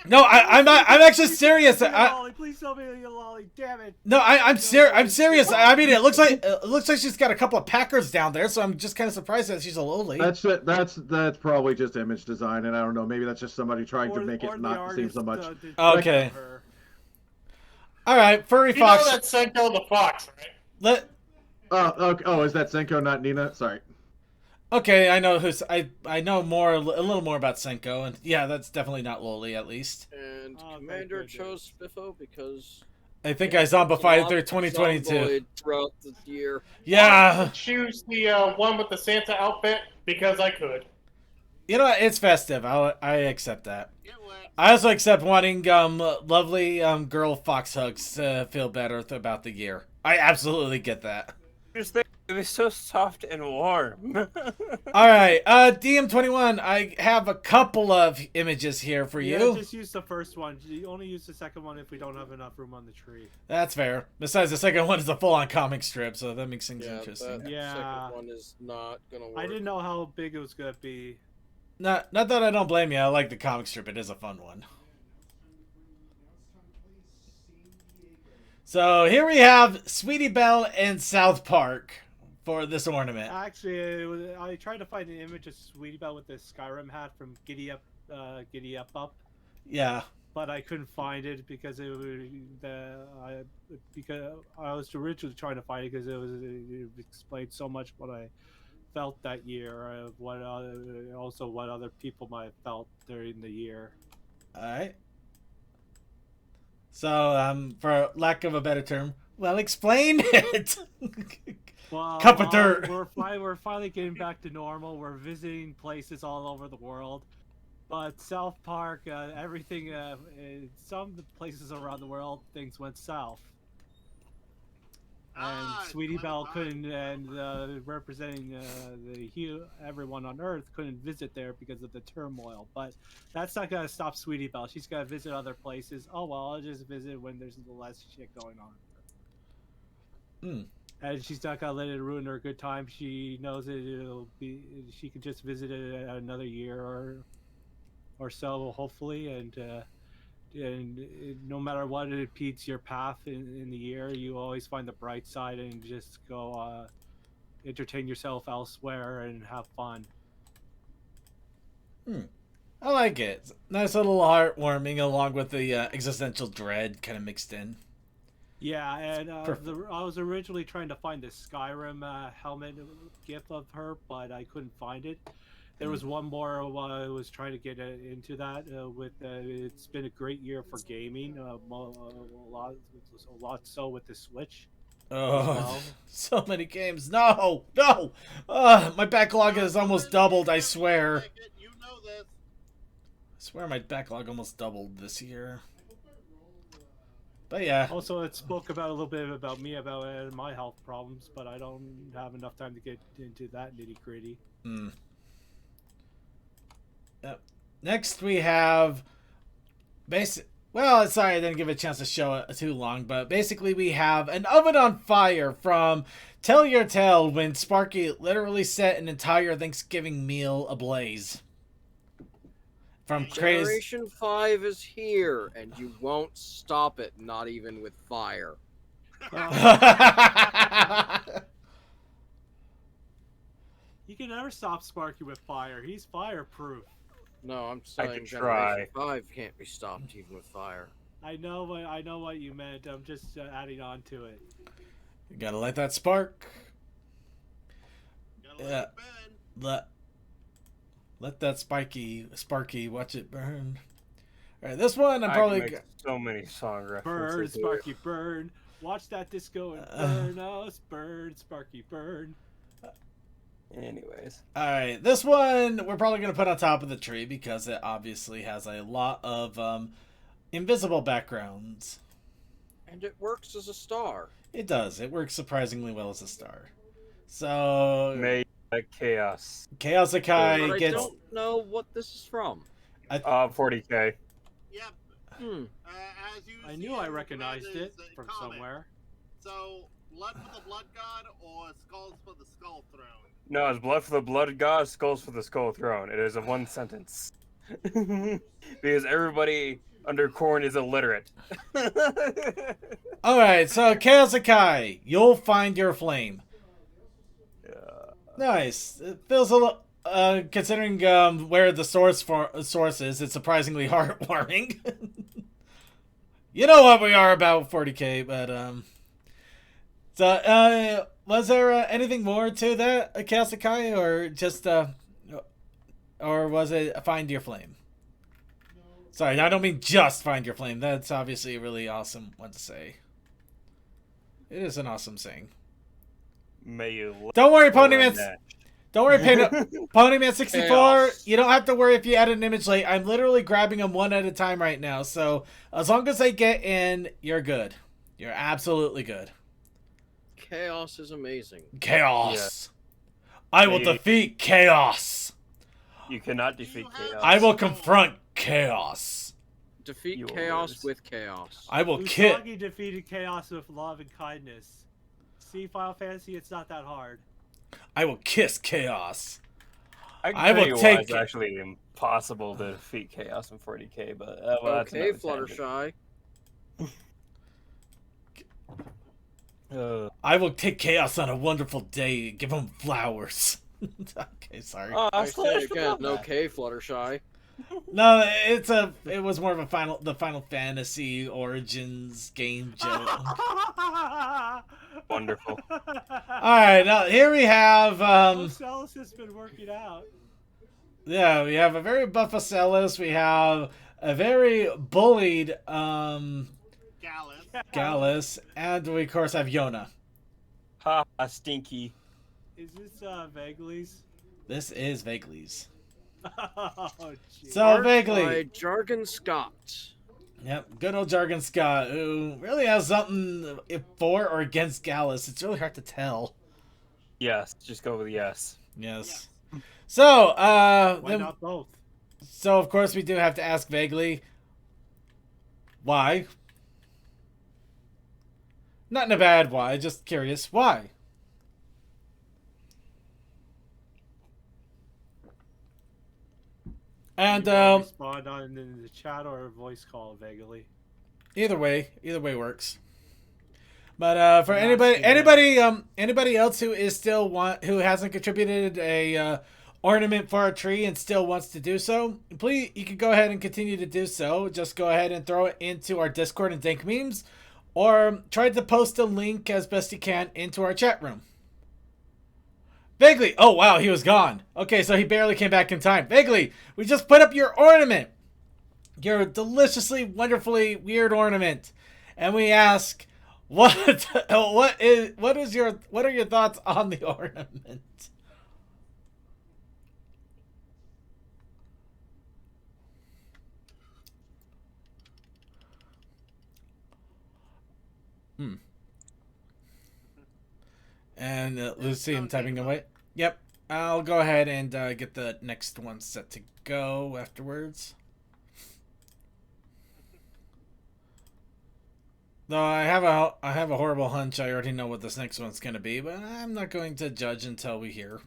[SPEAKER 1] No, I'm actually serious.
[SPEAKER 2] Lolly, please tell me you're Lolly. Damn it.
[SPEAKER 1] No, I'm serious. I mean, it looks like she's got a couple of Packers down there, so I'm just kind of surprised that she's a loli.
[SPEAKER 6] That's probably just image design, and I don't know. Maybe that's just somebody trying to make
[SPEAKER 2] Or
[SPEAKER 6] it
[SPEAKER 2] the
[SPEAKER 6] not seem so much.
[SPEAKER 2] artist,
[SPEAKER 1] Okay.
[SPEAKER 2] her.
[SPEAKER 1] All right, furry
[SPEAKER 7] You
[SPEAKER 1] fox.
[SPEAKER 7] know that's Senko the fox, right?
[SPEAKER 1] Let.
[SPEAKER 6] Oh, is that Senko, not Nina? Sorry.
[SPEAKER 1] Okay, I know who's. I know a little more about Senko, and yeah, that's definitely not loli, at least.
[SPEAKER 4] And
[SPEAKER 2] Oh,
[SPEAKER 4] Commander
[SPEAKER 2] thank goodness.
[SPEAKER 4] chose Spiffo because
[SPEAKER 1] I think I zombified through
[SPEAKER 4] Zomboid
[SPEAKER 1] 2022.
[SPEAKER 4] throughout the year.
[SPEAKER 1] Yeah,
[SPEAKER 7] Choose the one with the Santa outfit because I could.
[SPEAKER 1] you know what? It's festive. I accept that.
[SPEAKER 3] It works.
[SPEAKER 1] I also accept wanting lovely girl fox hugs to feel better about the year. I absolutely get that.
[SPEAKER 5] Just think It was so soft and warm.
[SPEAKER 1] All right, DM21, I have a couple of images here for
[SPEAKER 2] Yeah,
[SPEAKER 1] you.
[SPEAKER 2] just use the first one. You only use the second one if we don't have enough room on the tree.
[SPEAKER 1] That's fair. Besides, the second one is a full-on comic strip, so that makes things interesting.
[SPEAKER 4] That
[SPEAKER 2] Yeah.
[SPEAKER 4] second one is not gonna work.
[SPEAKER 2] I didn't know how big it was gonna be.
[SPEAKER 1] Not that I don't blame you. I like the comic strip. It is a fun one. So here we have Sweetie Belle and South Park for this ornament.
[SPEAKER 2] Actually, I tried to find an image of Sweetie Belle with the Skyrim hat from Giddy Up, Up,
[SPEAKER 1] Yeah.
[SPEAKER 2] but I couldn't find it because because I was originally trying to find it because it explained so much what I felt that year, also what other people might have felt during the year.
[SPEAKER 1] All right. So, for lack of a better term, well, explain it.
[SPEAKER 2] Well,
[SPEAKER 1] Cup of dirt.
[SPEAKER 2] We're finally getting back to normal. We're visiting places all over the world, but South Park, everything, in some places around the world, things went south. And Sweetie Belle couldn't, and representing everyone on Earth couldn't visit there because of the turmoil. But that's not gonna stop Sweetie Belle. She's gonna visit other places. Oh well, I'll just visit when there's less shit going on. And she's not gonna let it ruin her good time. She knows it'll be. She can just visit it another year or so, hopefully, and no matter what it impedes your path in the year, you always find the bright side and just go entertain yourself elsewhere and have fun.
[SPEAKER 1] I like it. Nice little heartwarming along with the existential dread kind of mixed in.
[SPEAKER 2] Yeah, and I was originally trying to find the Skyrim helmet gif of her, but I couldn't find it. There was one more while I was trying to get into that. It's been a great year for gaming, a lot so with the Switch.
[SPEAKER 1] Oh,
[SPEAKER 2] Well.
[SPEAKER 1] so many games. No. My backlog has almost doubled, I swear.
[SPEAKER 3] You know this.
[SPEAKER 1] I swear my backlog almost doubled this year. But yeah.
[SPEAKER 2] Also, it spoke about a little bit about me, about my health problems, but I don't have enough time to get into that nitty gritty.
[SPEAKER 1] Yep. Next we have well, sorry I didn't give it a chance to show it too long, but basically we have an oven on fire from Tell Your Tale when Sparky literally set an entire Thanksgiving meal ablaze. From crazy.
[SPEAKER 4] Generation 5 is here, and you won't stop it, not even with fire.
[SPEAKER 2] You can never stop Sparky with fire. He's fireproof.
[SPEAKER 4] No, I'm
[SPEAKER 5] I
[SPEAKER 4] saying
[SPEAKER 5] could
[SPEAKER 4] Generation
[SPEAKER 5] try.
[SPEAKER 4] 5 can't be stopped even with fire.
[SPEAKER 2] I know what you meant. I'm just adding on to it.
[SPEAKER 1] You gotta light that spark.
[SPEAKER 3] Gotta let it burn.
[SPEAKER 1] Let that Sparky watch it burn. All right, this one I'm
[SPEAKER 5] I
[SPEAKER 1] probably
[SPEAKER 5] can make so many song references.
[SPEAKER 2] Burn,
[SPEAKER 5] here.
[SPEAKER 2] Sparky, burn. Watch that disco and burn us. Burn, Sparky, burn.
[SPEAKER 5] Anyways.
[SPEAKER 1] all right. This one we're probably gonna put on top of the tree because it obviously has a lot of invisible backgrounds.
[SPEAKER 4] And it works as a star.
[SPEAKER 1] It does. It works surprisingly well as a star. So
[SPEAKER 5] May Chaos.
[SPEAKER 1] Chaos
[SPEAKER 4] But
[SPEAKER 1] Akai
[SPEAKER 4] I
[SPEAKER 1] gets.
[SPEAKER 4] don't know what this is from.
[SPEAKER 5] 40K.
[SPEAKER 3] Yep.
[SPEAKER 4] Hmm.
[SPEAKER 3] As you
[SPEAKER 2] I
[SPEAKER 3] see
[SPEAKER 2] knew I
[SPEAKER 3] in
[SPEAKER 2] recognized it
[SPEAKER 3] Commanders'
[SPEAKER 2] from
[SPEAKER 3] comment.
[SPEAKER 2] somewhere.
[SPEAKER 3] So, blood for the blood god or skulls for the skull throne?
[SPEAKER 5] No, it's blood for the blood god, skulls for the skull throne. It is a one sentence. Because everybody under corn is illiterate.
[SPEAKER 1] All right. So Chaos Akai, you'll find your flame. Nice. It feels a little. Considering where the source is, it's surprisingly heartwarming. You know what we are about 40K, but So, was there anything more to that, Chaos Akai, or just or was it Find Your Flame? Sorry, I don't mean just Find Your Flame. That's obviously a really awesome one to say. It is an awesome saying.
[SPEAKER 5] May you.
[SPEAKER 1] Don't worry, Ponyman.
[SPEAKER 5] that.
[SPEAKER 1] Don't worry, Ponyman64.
[SPEAKER 4] Chaos.
[SPEAKER 1] You don't have to worry if you add an image late. I'm literally grabbing them one at a time right now. So as long as they get in, you're good. You're absolutely good.
[SPEAKER 4] chaos is amazing.
[SPEAKER 1] Chaos. I will
[SPEAKER 5] Hey.
[SPEAKER 1] defeat chaos.
[SPEAKER 5] You cannot defeat
[SPEAKER 3] have-
[SPEAKER 5] chaos.
[SPEAKER 1] I will confront chaos.
[SPEAKER 4] Defeat
[SPEAKER 5] You will
[SPEAKER 4] chaos
[SPEAKER 5] lose.
[SPEAKER 4] with chaos.
[SPEAKER 1] I will kill.
[SPEAKER 2] Usagi defeated chaos with love and kindness. See, Final Fantasy, it's not that hard.
[SPEAKER 1] I will kiss chaos.
[SPEAKER 5] I, can
[SPEAKER 1] I
[SPEAKER 5] tell
[SPEAKER 1] will
[SPEAKER 5] you why
[SPEAKER 1] take
[SPEAKER 5] it's
[SPEAKER 1] it.
[SPEAKER 5] actually impossible to defeat chaos in 40k, but well, that's
[SPEAKER 4] Okay,
[SPEAKER 5] another tangent.
[SPEAKER 4] Fluttershy.
[SPEAKER 1] I will take chaos on a wonderful day and give him flowers. Okay, sorry.
[SPEAKER 5] Oh,
[SPEAKER 4] I
[SPEAKER 5] still
[SPEAKER 4] say
[SPEAKER 5] forgot
[SPEAKER 4] again,
[SPEAKER 5] that.
[SPEAKER 4] okay, Fluttershy.
[SPEAKER 1] No, it was more of the Final Fantasy Origins game joke.
[SPEAKER 5] Wonderful.
[SPEAKER 1] Alright, now here we have
[SPEAKER 2] Ocellus has been working out.
[SPEAKER 1] yeah, we have a very buff Ocellus, we have a very bullied
[SPEAKER 3] Gallus.
[SPEAKER 1] Gallus, and we of course have Yona.
[SPEAKER 5] Ha, stinky.
[SPEAKER 2] Is this Vaguely's?
[SPEAKER 1] This is Vaguely's.
[SPEAKER 2] Oh, jeez.
[SPEAKER 1] So
[SPEAKER 4] Art
[SPEAKER 1] Vaguely.
[SPEAKER 4] by Jargon Scott.
[SPEAKER 1] Yep, good old Jargon Scott, who really has something for or against Gallus. It's really hard to tell.
[SPEAKER 5] Yes, just go with yes.
[SPEAKER 1] Yes. So,
[SPEAKER 2] Why
[SPEAKER 1] then,
[SPEAKER 2] not both?
[SPEAKER 1] so of course we do have to ask vaguely, why? Not in a bad why, just curious, why? And
[SPEAKER 2] You can respond on in the chat or a voice call, Vaguely.
[SPEAKER 1] either way works. But for
[SPEAKER 2] Not
[SPEAKER 1] anybody else who is still who hasn't contributed a ornament for our tree and still wants to do so, please you can go ahead and continue to do so. Just go ahead and throw it into our Discord and Dank Memes, or try to post a link as best you can into our chat room. Vaguely, oh wow, he was gone. Okay, so he barely came back in time. Vaguely, we just put up your ornament, your deliciously, wonderfully weird ornament, and we ask, what are your thoughts on the ornament? And Lucy, I'm typing away. Yep, I'll go ahead and get the next one set to go afterwards. Though I have a horrible hunch. I already know what this next one's gonna be, but I'm not going to judge until we hear.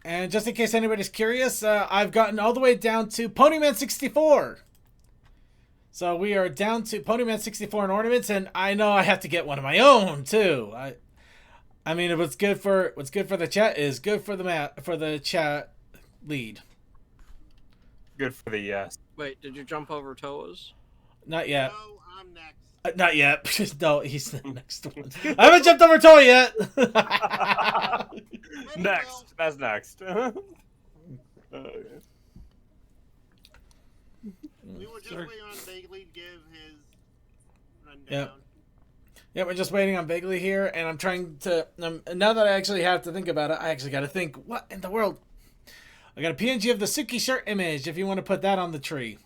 [SPEAKER 1] And just in case anybody's curious, I've gotten all the way down to Ponyman 64. So we are down to Ponyman 64 in ornaments, and I know I have to get one of my own too. I mean, what's good for the chat is good for the chat lead.
[SPEAKER 5] Good for the yes.
[SPEAKER 4] Wait, did you jump over Toa's?
[SPEAKER 1] Not yet.
[SPEAKER 3] No, I'm next.
[SPEAKER 1] Not yet. No, he's the next one. I haven't jumped over Toy yet.
[SPEAKER 3] Maybe
[SPEAKER 5] Next. That's next.
[SPEAKER 3] We were just
[SPEAKER 2] Sure.
[SPEAKER 3] waiting on Bagley to give his rundown.
[SPEAKER 1] Yep. Yeah, we're just waiting on Bagley here, and I'm trying to. Now that I actually have to think about it, I actually got to think, what in the world? I got a PNG of the Suki shirt image. If you want to put that on the tree.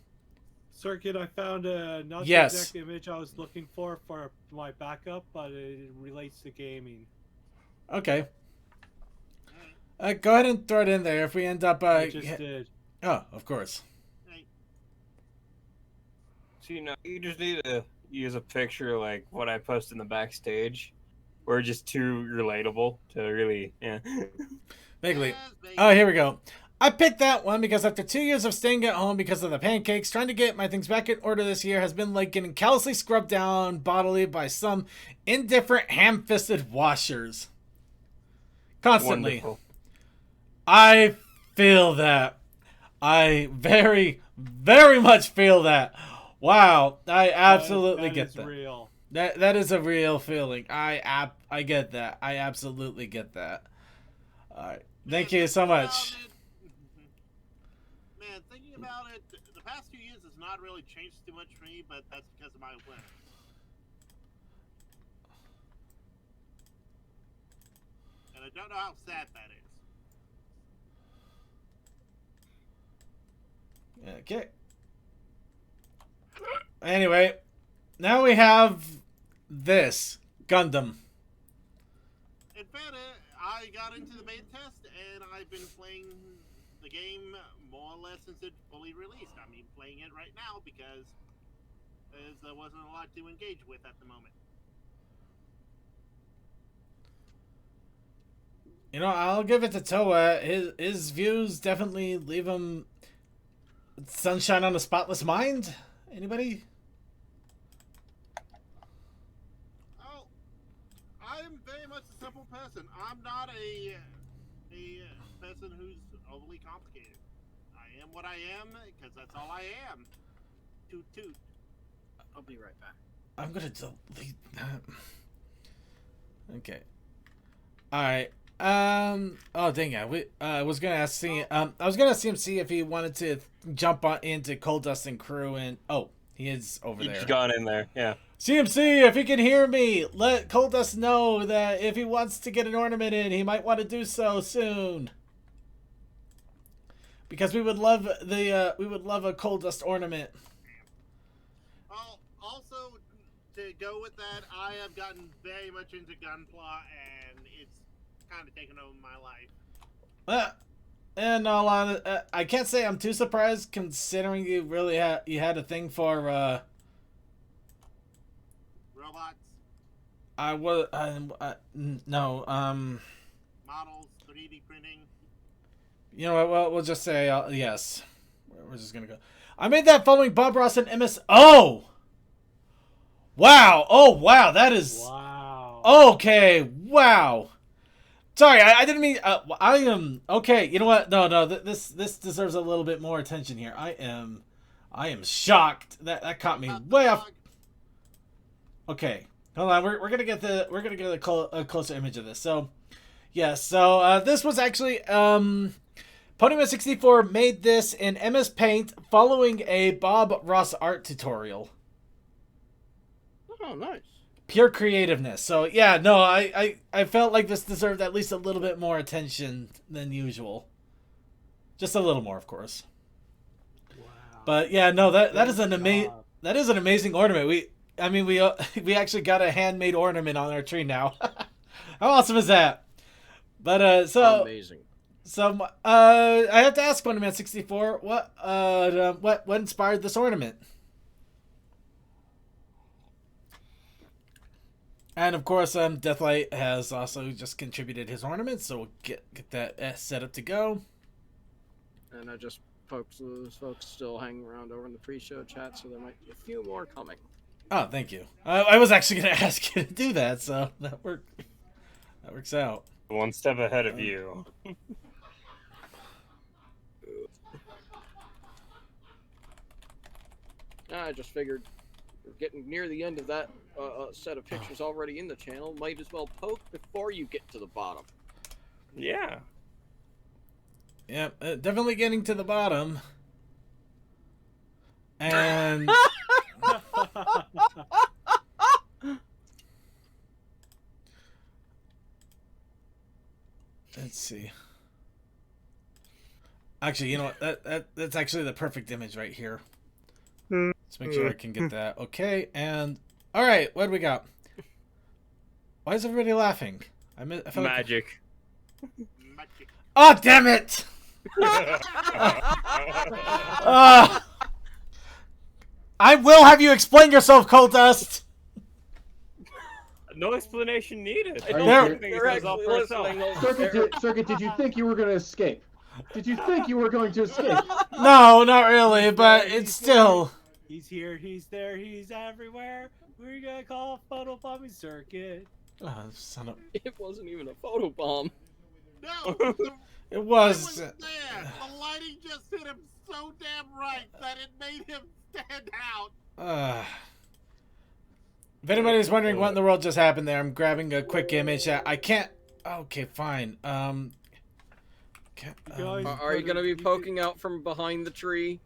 [SPEAKER 2] Circuit, I found not
[SPEAKER 1] Yes.
[SPEAKER 2] the exact image I was looking for my backup, but it relates to gaming.
[SPEAKER 1] Okay. Go ahead and throw it in there. If we end up,
[SPEAKER 2] I just did.
[SPEAKER 1] oh, of course.
[SPEAKER 3] Hey,
[SPEAKER 5] So, you just need to use a picture like what I post in the backstage. We're just too relatable to really, yeah.
[SPEAKER 1] Bagley.
[SPEAKER 3] yes, Bagley.
[SPEAKER 1] Oh, here we go. I picked that one because after 2 years of staying at home because of the pancakes, trying to get my things back in order this year has been like getting callously scrubbed down bodily by some indifferent ham-fisted washers. Constantly.
[SPEAKER 5] Wonderful.
[SPEAKER 1] I feel that. I very, very much feel that. Wow, I absolutely
[SPEAKER 2] that
[SPEAKER 1] get
[SPEAKER 2] is
[SPEAKER 1] that.
[SPEAKER 2] real.
[SPEAKER 1] That is a real feeling. I get that. I absolutely get that. All right. Thank you so much.
[SPEAKER 3] Man, thinking about it, the past 2 years has not really changed too much for me, but that's because of my win. And I don't know how sad that is.
[SPEAKER 1] Okay. Anyway, now we have this Gundam.
[SPEAKER 3] In fact, I got into the beta test, and I've been playing the game more or less since it fully released. I mean, playing it right now because there wasn't a lot to engage with at the moment.
[SPEAKER 1] You know, I'll give it to Toa. His views definitely leave him sunshine on a spotless mind. Anybody?
[SPEAKER 3] Oh, I'm very much a simple person. I'm not a person who's overly complicated. I am what I am because that's all I am. Toot toot.
[SPEAKER 8] I'll be right back.
[SPEAKER 1] I'm gonna delete that. Okay. All right. Oh dang it! I was gonna ask CMC if he wanted to jump on into Cold Dust and crew, and he is over there.
[SPEAKER 5] He's gone in there. Yeah.
[SPEAKER 1] CMC, if he can hear me, let Cold Dust know that if he wants to get an ornament in, he might want to do so soon. Because we would love a Cold Dust ornament.
[SPEAKER 3] Also, to go with that, I have gotten very much into Gunpla, and it's kind of taken over my life.
[SPEAKER 1] And all on, I can't say I'm too surprised considering you really you had a thing for
[SPEAKER 3] Robots,
[SPEAKER 1] no
[SPEAKER 3] models, 3D printing.
[SPEAKER 1] You know what? Well, we'll just say yes. We're just gonna go. I made that following Bob Ross and MS. Oh, wow! Oh, wow! That is
[SPEAKER 2] Wow.
[SPEAKER 1] okay. Wow. Sorry, I didn't mean. I am okay. You know what? No. This deserves a little bit more attention here. I am shocked. That caught me way off. Okay, hold on. We're gonna get a closer image of this. So, yes. So this was actually Ponyman64 made this in MS Paint following a Bob Ross art tutorial.
[SPEAKER 4] Oh, nice.
[SPEAKER 1] Pure creativeness. So yeah, no, I felt like this deserved at least a little bit more attention than usual. Just a little more, of course.
[SPEAKER 2] Wow.
[SPEAKER 1] But yeah, no, that is an amazing ornament. We actually got a handmade ornament on our tree now. How awesome is that? But
[SPEAKER 4] Amazing.
[SPEAKER 1] So I have to ask Ponyman64, what inspired this ornament? And of course, Deathlight has also just contributed his ornament, so we'll get that set up to go.
[SPEAKER 4] And those folks still hanging around over in the pre-show chat, so there might be a few more coming.
[SPEAKER 1] Oh, thank you. I was actually going to ask you to do that, so that works out.
[SPEAKER 5] One step ahead of you.
[SPEAKER 4] I just figured we're getting near the end of that set of pictures already in the channel. Might as well poke before you get to the bottom.
[SPEAKER 5] Yeah.
[SPEAKER 1] Yeah, definitely getting to the bottom. And let's see. Actually, you know what? That's actually the perfect image right here. Let's make sure I can get that. Okay, and all right, what do we got? Why is everybody laughing? I felt
[SPEAKER 5] Magic.
[SPEAKER 3] Magic.
[SPEAKER 1] Oh, damn it! I will have you explain yourself, Coldust.
[SPEAKER 5] No explanation needed.
[SPEAKER 4] I
[SPEAKER 6] Are
[SPEAKER 4] don't
[SPEAKER 6] you
[SPEAKER 4] think they're actually listening.
[SPEAKER 6] Circuit, did you think you were going to escape? Did you think you were going to escape?
[SPEAKER 1] No, not really, but it's still.
[SPEAKER 2] He's here, he's there, he's everywhere. We're gonna call a photobombing circuit.
[SPEAKER 1] Oh, son of...
[SPEAKER 4] It wasn't even a photobomb.
[SPEAKER 3] No,
[SPEAKER 1] It
[SPEAKER 3] it
[SPEAKER 1] was.
[SPEAKER 3] was there. The lighting just hit him so damn right that it made him stand out.
[SPEAKER 1] If anybody's wondering what in the world just happened there, I'm grabbing a quick image. I can't. Okay, fine.
[SPEAKER 4] Are you gonna be poking out from behind the tree?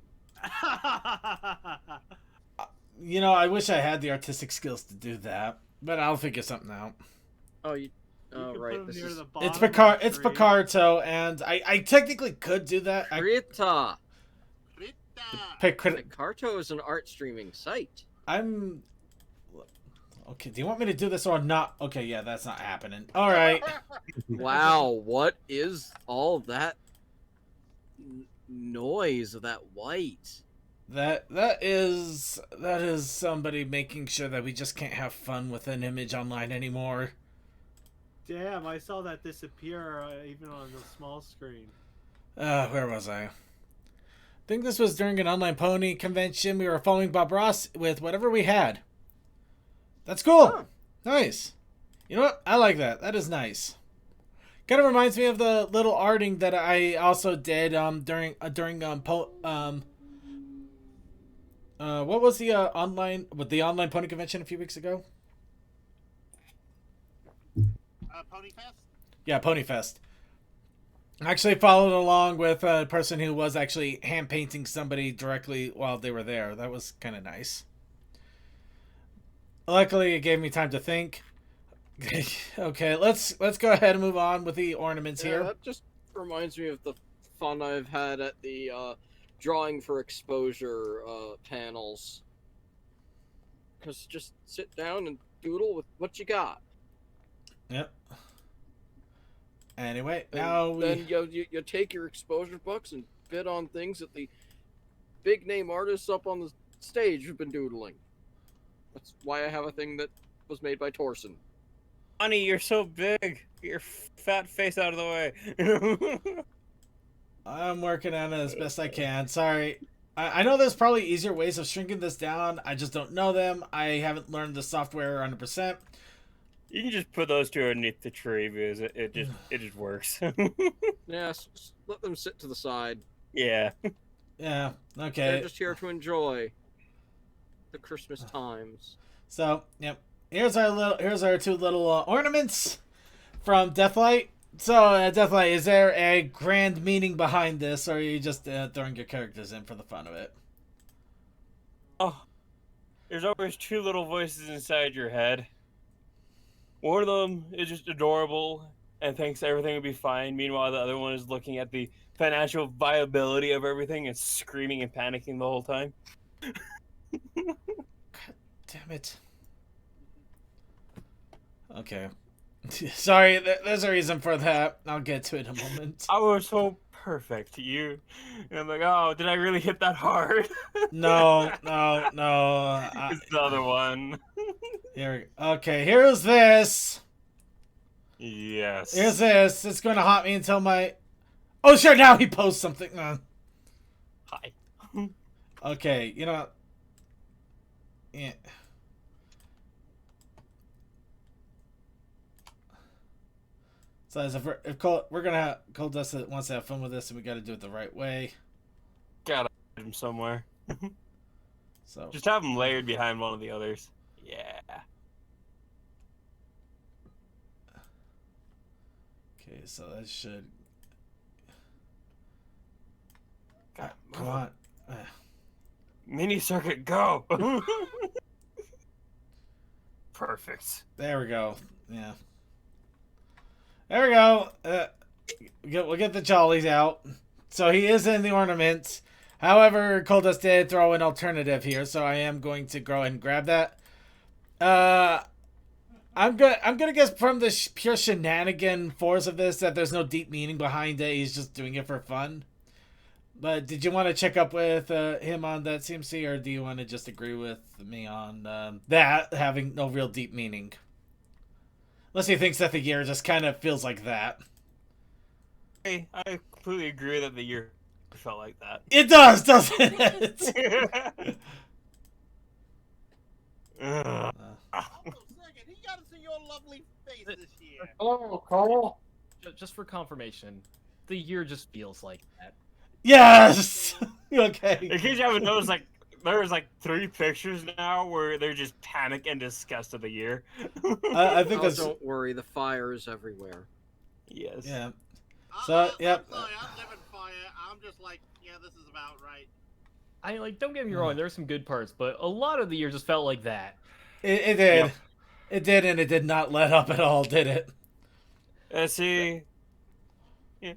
[SPEAKER 1] You know, I wish I had the artistic skills to do that, but I'll figure something out.
[SPEAKER 4] Oh, right.
[SPEAKER 1] It's Picarto, and I technically could do that.
[SPEAKER 4] Rita. Picarto is an art streaming site.
[SPEAKER 1] I'm... Okay, do you want me to do this or not? Okay, yeah, that's not happening. All right.
[SPEAKER 4] Wow, what is all that noise of that white?
[SPEAKER 1] That is somebody making sure that we just can't have fun with an image online anymore.
[SPEAKER 2] Damn, I saw that disappear even on the small screen.
[SPEAKER 1] Where was I? I think this was during an online pony convention. We were following Bob Ross with whatever we had. That's cool.
[SPEAKER 4] Huh.
[SPEAKER 1] Nice. You know what? I like that. That is nice. Kind of reminds me of the little arting that I also did during what was the online pony convention a few weeks ago?
[SPEAKER 3] Pony Fest?
[SPEAKER 1] Yeah, Pony Fest. I actually followed along with a person who was actually hand painting somebody directly while they were there. That was kind of nice. Luckily, it gave me time to think. Okay, let's go ahead and move on with the ornaments here.
[SPEAKER 4] That just reminds me of the fun I've had at the drawing for exposure panels. Because just sit down and doodle with what you got.
[SPEAKER 1] Yep. Anyway,
[SPEAKER 4] And
[SPEAKER 1] now
[SPEAKER 4] then you take your exposure books and bid on things that the big name artists up on the stage have been doodling. That's why I have a thing that was made by Torsen.
[SPEAKER 5] Honey, you're so big. Get your fat face out of the way.
[SPEAKER 1] I'm working on it as best I can. Sorry. I know there's probably easier ways of shrinking this down. I just don't know them. I haven't learned the software 100%.
[SPEAKER 5] You can just put those two underneath the tree because it just works.
[SPEAKER 4] Yeah, let them sit to the side.
[SPEAKER 5] Yeah.
[SPEAKER 1] Yeah,
[SPEAKER 4] They're
[SPEAKER 1] okay.
[SPEAKER 4] just here to enjoy the Christmas times.
[SPEAKER 1] So, yep. Here's our two little ornaments from Deathlight. So, Deathlight, is there a grand meaning behind this, or are you just throwing your characters in for the fun of it?
[SPEAKER 5] Oh, there's always two little voices inside your head. One of them is just adorable and thinks everything will be fine. Meanwhile, the other one is looking at the financial viability of everything and screaming and panicking the whole time.
[SPEAKER 1] God damn it. Okay. Sorry, there's a reason for that. I'll get to it in a moment.
[SPEAKER 5] I was so perfect. And I'm like, oh, did I really hit that hard?
[SPEAKER 1] No.
[SPEAKER 5] It's the other one.
[SPEAKER 1] Okay, here's this.
[SPEAKER 5] Yes.
[SPEAKER 1] Here's this. It's going to haunt me until my... Oh, sure, now he posts something.
[SPEAKER 5] Hi.
[SPEAKER 1] Okay, you know... Yeah. So as if we're gonna have Cold Dust wants to have fun with this, and we got to do it the right way.
[SPEAKER 5] Gotta hide him somewhere.
[SPEAKER 1] So
[SPEAKER 5] Just have them layered behind one of the others. Yeah.
[SPEAKER 1] okay, so that should.
[SPEAKER 5] God,
[SPEAKER 1] Come on.
[SPEAKER 5] Mini circuit, go! Perfect.
[SPEAKER 1] There we go. Yeah. There we go. We'll get the jollies out. So he is in the ornament. However, Coldust did throw an alternative here, so I am going to go ahead and grab that. I'm gonna guess from the pure shenanigan force of this that there's no deep meaning behind it. He's just doing it for fun. But did you want to check up with him on that CMC, or do you want to just agree with me on that having no real deep meaning? Unless he thinks that the year just kind of feels like that.
[SPEAKER 5] Hey, I completely agree that the year felt like that.
[SPEAKER 1] It does, doesn't it?
[SPEAKER 3] Hold on a second. He got to see your lovely face this year.
[SPEAKER 7] Hello, Cole.
[SPEAKER 9] Just for confirmation, the year just feels like that.
[SPEAKER 1] Yes! Okay.
[SPEAKER 5] In case you haven't noticed, like, there's like 3 pictures now where they're just panic and disgust of the year.
[SPEAKER 1] I think
[SPEAKER 4] Oh,
[SPEAKER 1] that's...
[SPEAKER 4] don't worry, the fire is everywhere.
[SPEAKER 5] Yes.
[SPEAKER 1] Yeah. So, yep.
[SPEAKER 3] I'm sorry, I'm living fire. I'm just like, yeah, this is about right.
[SPEAKER 9] I like, don't get me wrong, there's some good parts, but a lot of the year just felt like that.
[SPEAKER 1] It did.
[SPEAKER 5] Yep.
[SPEAKER 1] It did, and it did not let up at all, did it?
[SPEAKER 5] See. Yeah.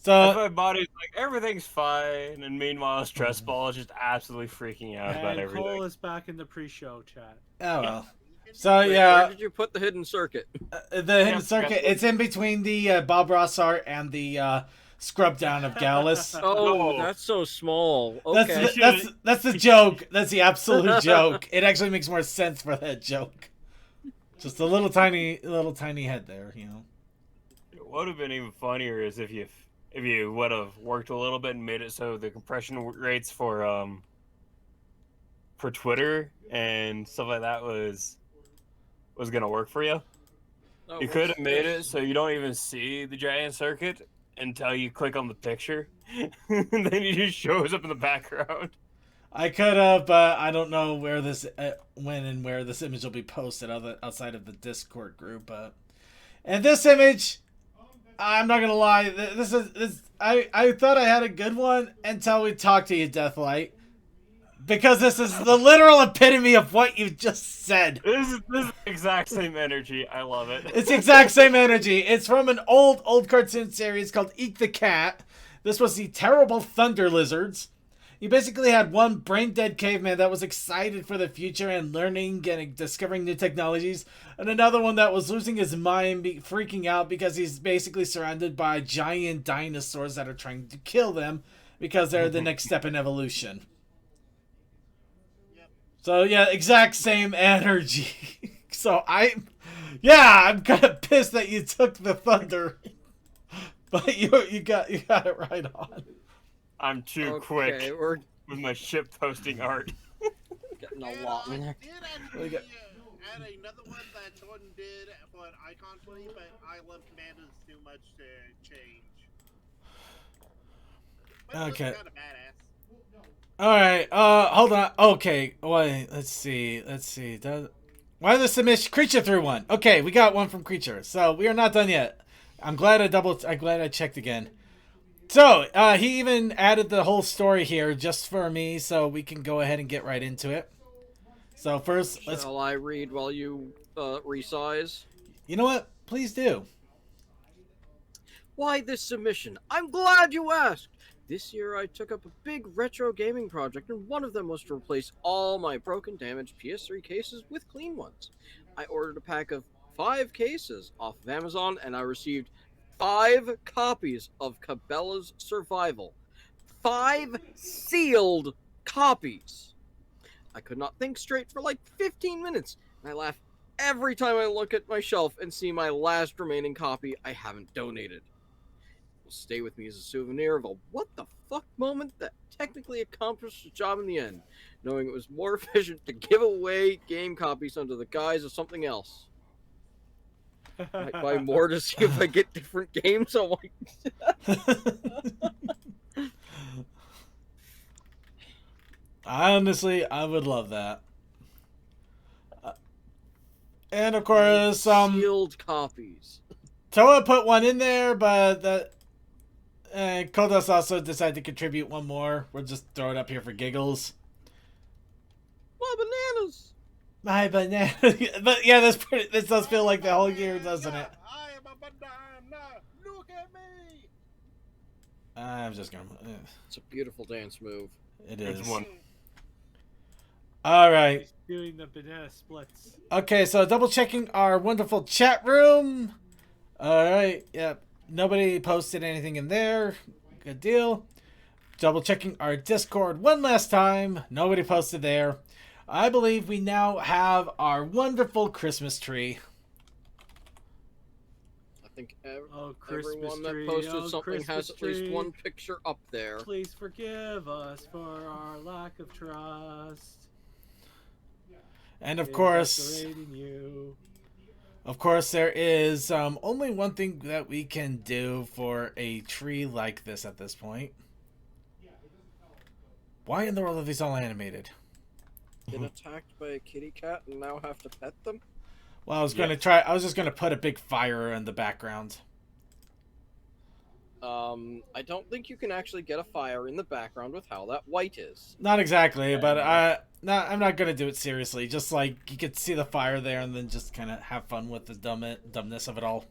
[SPEAKER 1] So
[SPEAKER 5] my body's like, everything's fine, and meanwhile, stress ball is just absolutely freaking out about
[SPEAKER 2] And
[SPEAKER 5] everything.
[SPEAKER 2] Cole is back in the pre-show chat.
[SPEAKER 1] oh well. So
[SPEAKER 4] Wait,
[SPEAKER 1] yeah,
[SPEAKER 4] where did you put the hidden circuit?
[SPEAKER 1] the hidden circuit. It's in between the Bob Ross art and the scrub down of Gallus.
[SPEAKER 4] Oh,
[SPEAKER 5] No.
[SPEAKER 4] that's so small.
[SPEAKER 1] That's
[SPEAKER 4] Okay.
[SPEAKER 1] that's the joke. That's the absolute joke. It actually makes more sense for that joke. Just a little tiny head there, you know.
[SPEAKER 5] It would have been even funnier is if you would have worked a little bit and made it so the compression rates for Twitter and stuff like that was gonna work for you.
[SPEAKER 4] Oh,
[SPEAKER 5] You could have made it so you don't even see the giant circuit until you click on the picture, and then it just shows up in the background.
[SPEAKER 1] I could have, but I don't know where this when and where this image will be posted outside of the Discord group. But and this image, I'm not gonna lie, I thought I had a good one until we talked to you, Deathlight, because this is the literal epitome of what you just said.
[SPEAKER 5] This is the exact same energy. I love it.
[SPEAKER 1] It's the exact same energy. It's from an old cartoon series called Eat the Cat. This was the terrible Thunder Lizards. You basically had one brain-dead caveman that was excited for the future and learning and discovering new technologies, and another one that was losing his mind, freaking out because he's basically surrounded by giant dinosaurs that are trying to kill them because they're the next step in evolution. So yeah, exact same energy. So I'm kind of pissed that you took the thunder, but you got it right on.
[SPEAKER 5] I'm too quick with my ship posting art.
[SPEAKER 4] Getting a lot in there.
[SPEAKER 3] I did actually add another one that Jordan did for an icon play, but I love Commanders too much to change. But it
[SPEAKER 1] Okay.
[SPEAKER 3] looks kind of badass.
[SPEAKER 1] All right. Hold on. Okay. Wait. Let's see. Why the submission creature threw one? Okay, we got one from creature. So we are not done yet. I'm glad I checked again. So he even added the whole story here just for me, so we can go ahead and get right into it. So first,
[SPEAKER 4] Shall I read while you resize?
[SPEAKER 1] You know what? Please do.
[SPEAKER 4] Why this submission? I'm glad you asked! This year I took up a big retro gaming project, and one of them was to replace all my broken, damaged PS3 cases with clean ones. I ordered a pack of 5 cases off of Amazon, and I received 5 copies of Cabela's Survival. 5 sealed copies! I could not think straight for like 15 minutes, and I laugh every time I look at my shelf and see my last remaining copy I haven't donated. Will stay with me as a souvenir of a what the fuck moment that technically accomplished the job in the end, knowing it was more efficient to give away game copies under the guise of something else. Might buy more to see if I get different games on
[SPEAKER 1] Honestly, I would love that. And of course,
[SPEAKER 4] sealed copies.
[SPEAKER 1] Toa put one in there, but that Kodos also decided to contribute one more. We'll just throw it up here for giggles.
[SPEAKER 4] My bananas.
[SPEAKER 1] My banana. But yeah, this does feel like the whole year, doesn't it?
[SPEAKER 3] I am a banana. Look at me.
[SPEAKER 1] I'm just gonna.
[SPEAKER 4] It's a beautiful dance move.
[SPEAKER 1] It is.
[SPEAKER 5] It's one.
[SPEAKER 1] All right.
[SPEAKER 2] He's doing the banana splits.
[SPEAKER 1] Okay, so double checking our wonderful chat room. All right. Yep. Nobody posted anything in there. Good deal. Double checking our Discord one last time. Nobody posted there. I believe we now have our wonderful Christmas tree.
[SPEAKER 4] I think
[SPEAKER 2] Christmas
[SPEAKER 4] everyone
[SPEAKER 2] tree,
[SPEAKER 4] that posted something
[SPEAKER 2] Christmas
[SPEAKER 4] has at least
[SPEAKER 2] tree.
[SPEAKER 4] one picture up there.
[SPEAKER 2] Please forgive us for our lack of trust.
[SPEAKER 1] And of
[SPEAKER 2] in
[SPEAKER 1] course,
[SPEAKER 2] decorating you.
[SPEAKER 1] there is only one thing that we can do for a tree like this at this point. Why in the world are these all animated?
[SPEAKER 4] Been attacked by a kitty cat and now have to pet them?
[SPEAKER 1] Well, I was going to try. I was just going to put a big fire in the background.
[SPEAKER 4] I don't think you can actually get a fire in the background with how that white is.
[SPEAKER 1] Not exactly, but I'm not going to do it seriously. Just like you could see the fire there and then just kind of have fun with the dumbness of it all.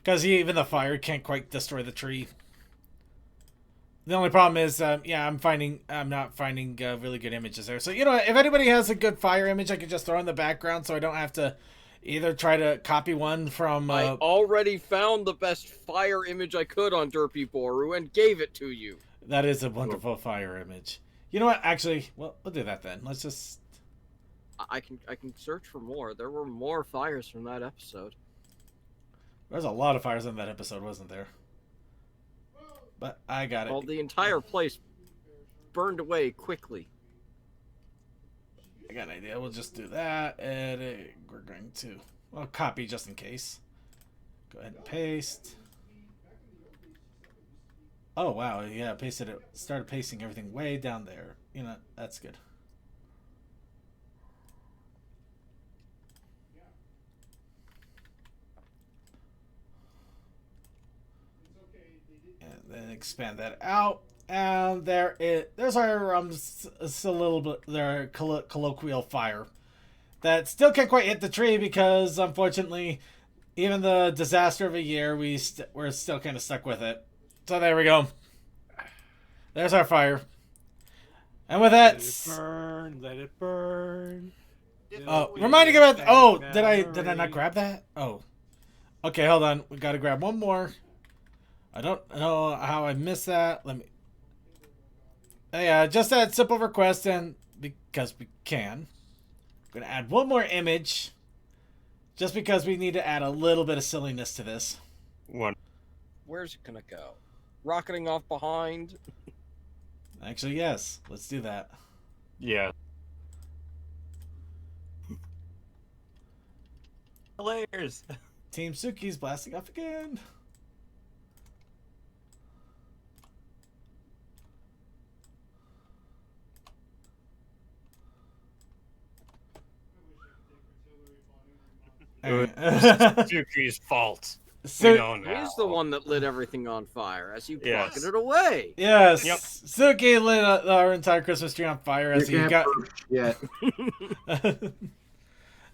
[SPEAKER 1] Because even the fire can't quite destroy the tree. The only problem is, yeah, I'm not finding really good images there. So, you know, if anybody has a good fire image, I could just throw in the background so I don't have to either try to copy one from...
[SPEAKER 4] I already found the best fire image I could on Derpy Boru and gave it to you.
[SPEAKER 1] That is a wonderful fire image. You know what? Actually, well, we'll do that then. Let's just...
[SPEAKER 4] I can search for more. There were more fires from that episode.
[SPEAKER 1] There's a lot of fires in that episode, wasn't there? But I got it.
[SPEAKER 4] Well, the entire place burned away quickly.
[SPEAKER 1] I got an idea. We'll just do that. And we're going to, well, copy just in case. Go ahead and paste. Oh, wow. Yeah, pasted it. Started pasting everything way down there. You know, that's good. And then expand that out. And there's our a little bit there colloquial fire that still can't quite hit the tree because unfortunately, even the disaster of a year, we're still kind of stuck with it. So there we go. There's our fire. And with that,
[SPEAKER 2] let it burn.
[SPEAKER 1] Oh, reminding about. Oh, did I not grab that? Oh, okay. Hold on. We gotta grab one more. I don't know how I missed that. Let me. Yeah, just that simple request, and because we can, I'm gonna add one more image, just because we need to add a little bit of silliness to this.
[SPEAKER 5] One.
[SPEAKER 4] Where's it gonna go? Rocketing off behind?
[SPEAKER 1] Actually, yes. Let's do that.
[SPEAKER 5] Yeah. Layers.
[SPEAKER 1] Team Suki's blasting off again.
[SPEAKER 5] Suki's fault. We know now.
[SPEAKER 4] He's the one that lit everything on fire as you
[SPEAKER 5] Yes.
[SPEAKER 4] pocketed away.
[SPEAKER 1] Yes.
[SPEAKER 5] Yep.
[SPEAKER 1] Suki lit our entire Christmas tree on fire as he got.
[SPEAKER 6] Yeah.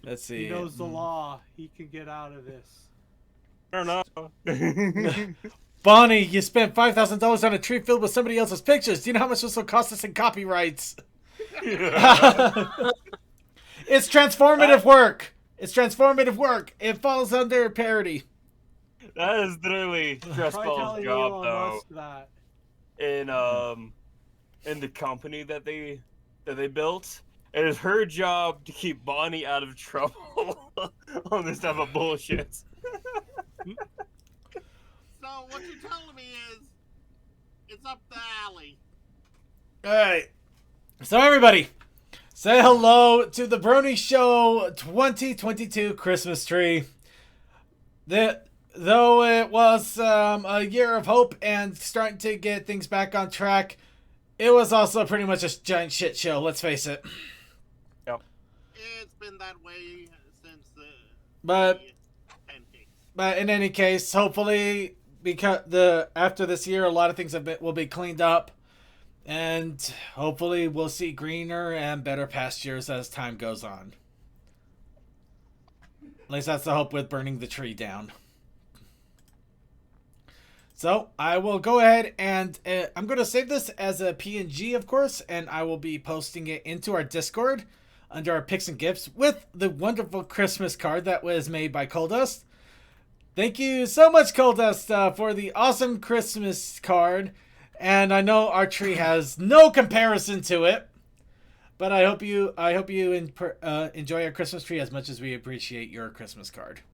[SPEAKER 1] Let's see.
[SPEAKER 2] He knows the law. He can get out of this.
[SPEAKER 5] I don't know.
[SPEAKER 1] Bonnie, you spent $5,000 on a tree filled with somebody else's pictures. Do you know how much this will cost us in copyrights? It's transformative work. It's transformative work. It falls under parody.
[SPEAKER 5] That is literally
[SPEAKER 2] Try
[SPEAKER 5] Stressball's
[SPEAKER 2] telling
[SPEAKER 5] job,
[SPEAKER 2] Elon
[SPEAKER 5] though.
[SPEAKER 2] Musk that.
[SPEAKER 5] In the company that they built, it is her job to keep Bonnie out of trouble on this type of bullshit.
[SPEAKER 3] So what you're telling me is, it's up the alley.
[SPEAKER 1] All right. So everybody, say hello to the Brony Show 2022 Christmas tree. Though it was a year of hope and starting to get things back on track, it was also pretty much a giant shit show. Let's face it.
[SPEAKER 5] Yep.
[SPEAKER 3] It's been that way since
[SPEAKER 1] But
[SPEAKER 3] pancakes.
[SPEAKER 1] But in any case, hopefully, because after this year, a lot of things will be cleaned up, and hopefully, we'll see greener and better pastures as time goes on. At least that's the hope with burning the tree down. So I will go ahead and I'm going to save this as a PNG, of course, and I will be posting it into our Discord under our picks and gifts with the wonderful Christmas card that was made by Coldust. Thank you so much, Coldust, for the awesome Christmas card. And I know our tree has no comparison to it, but I hope you enjoy our Christmas tree as much as we appreciate your Christmas card.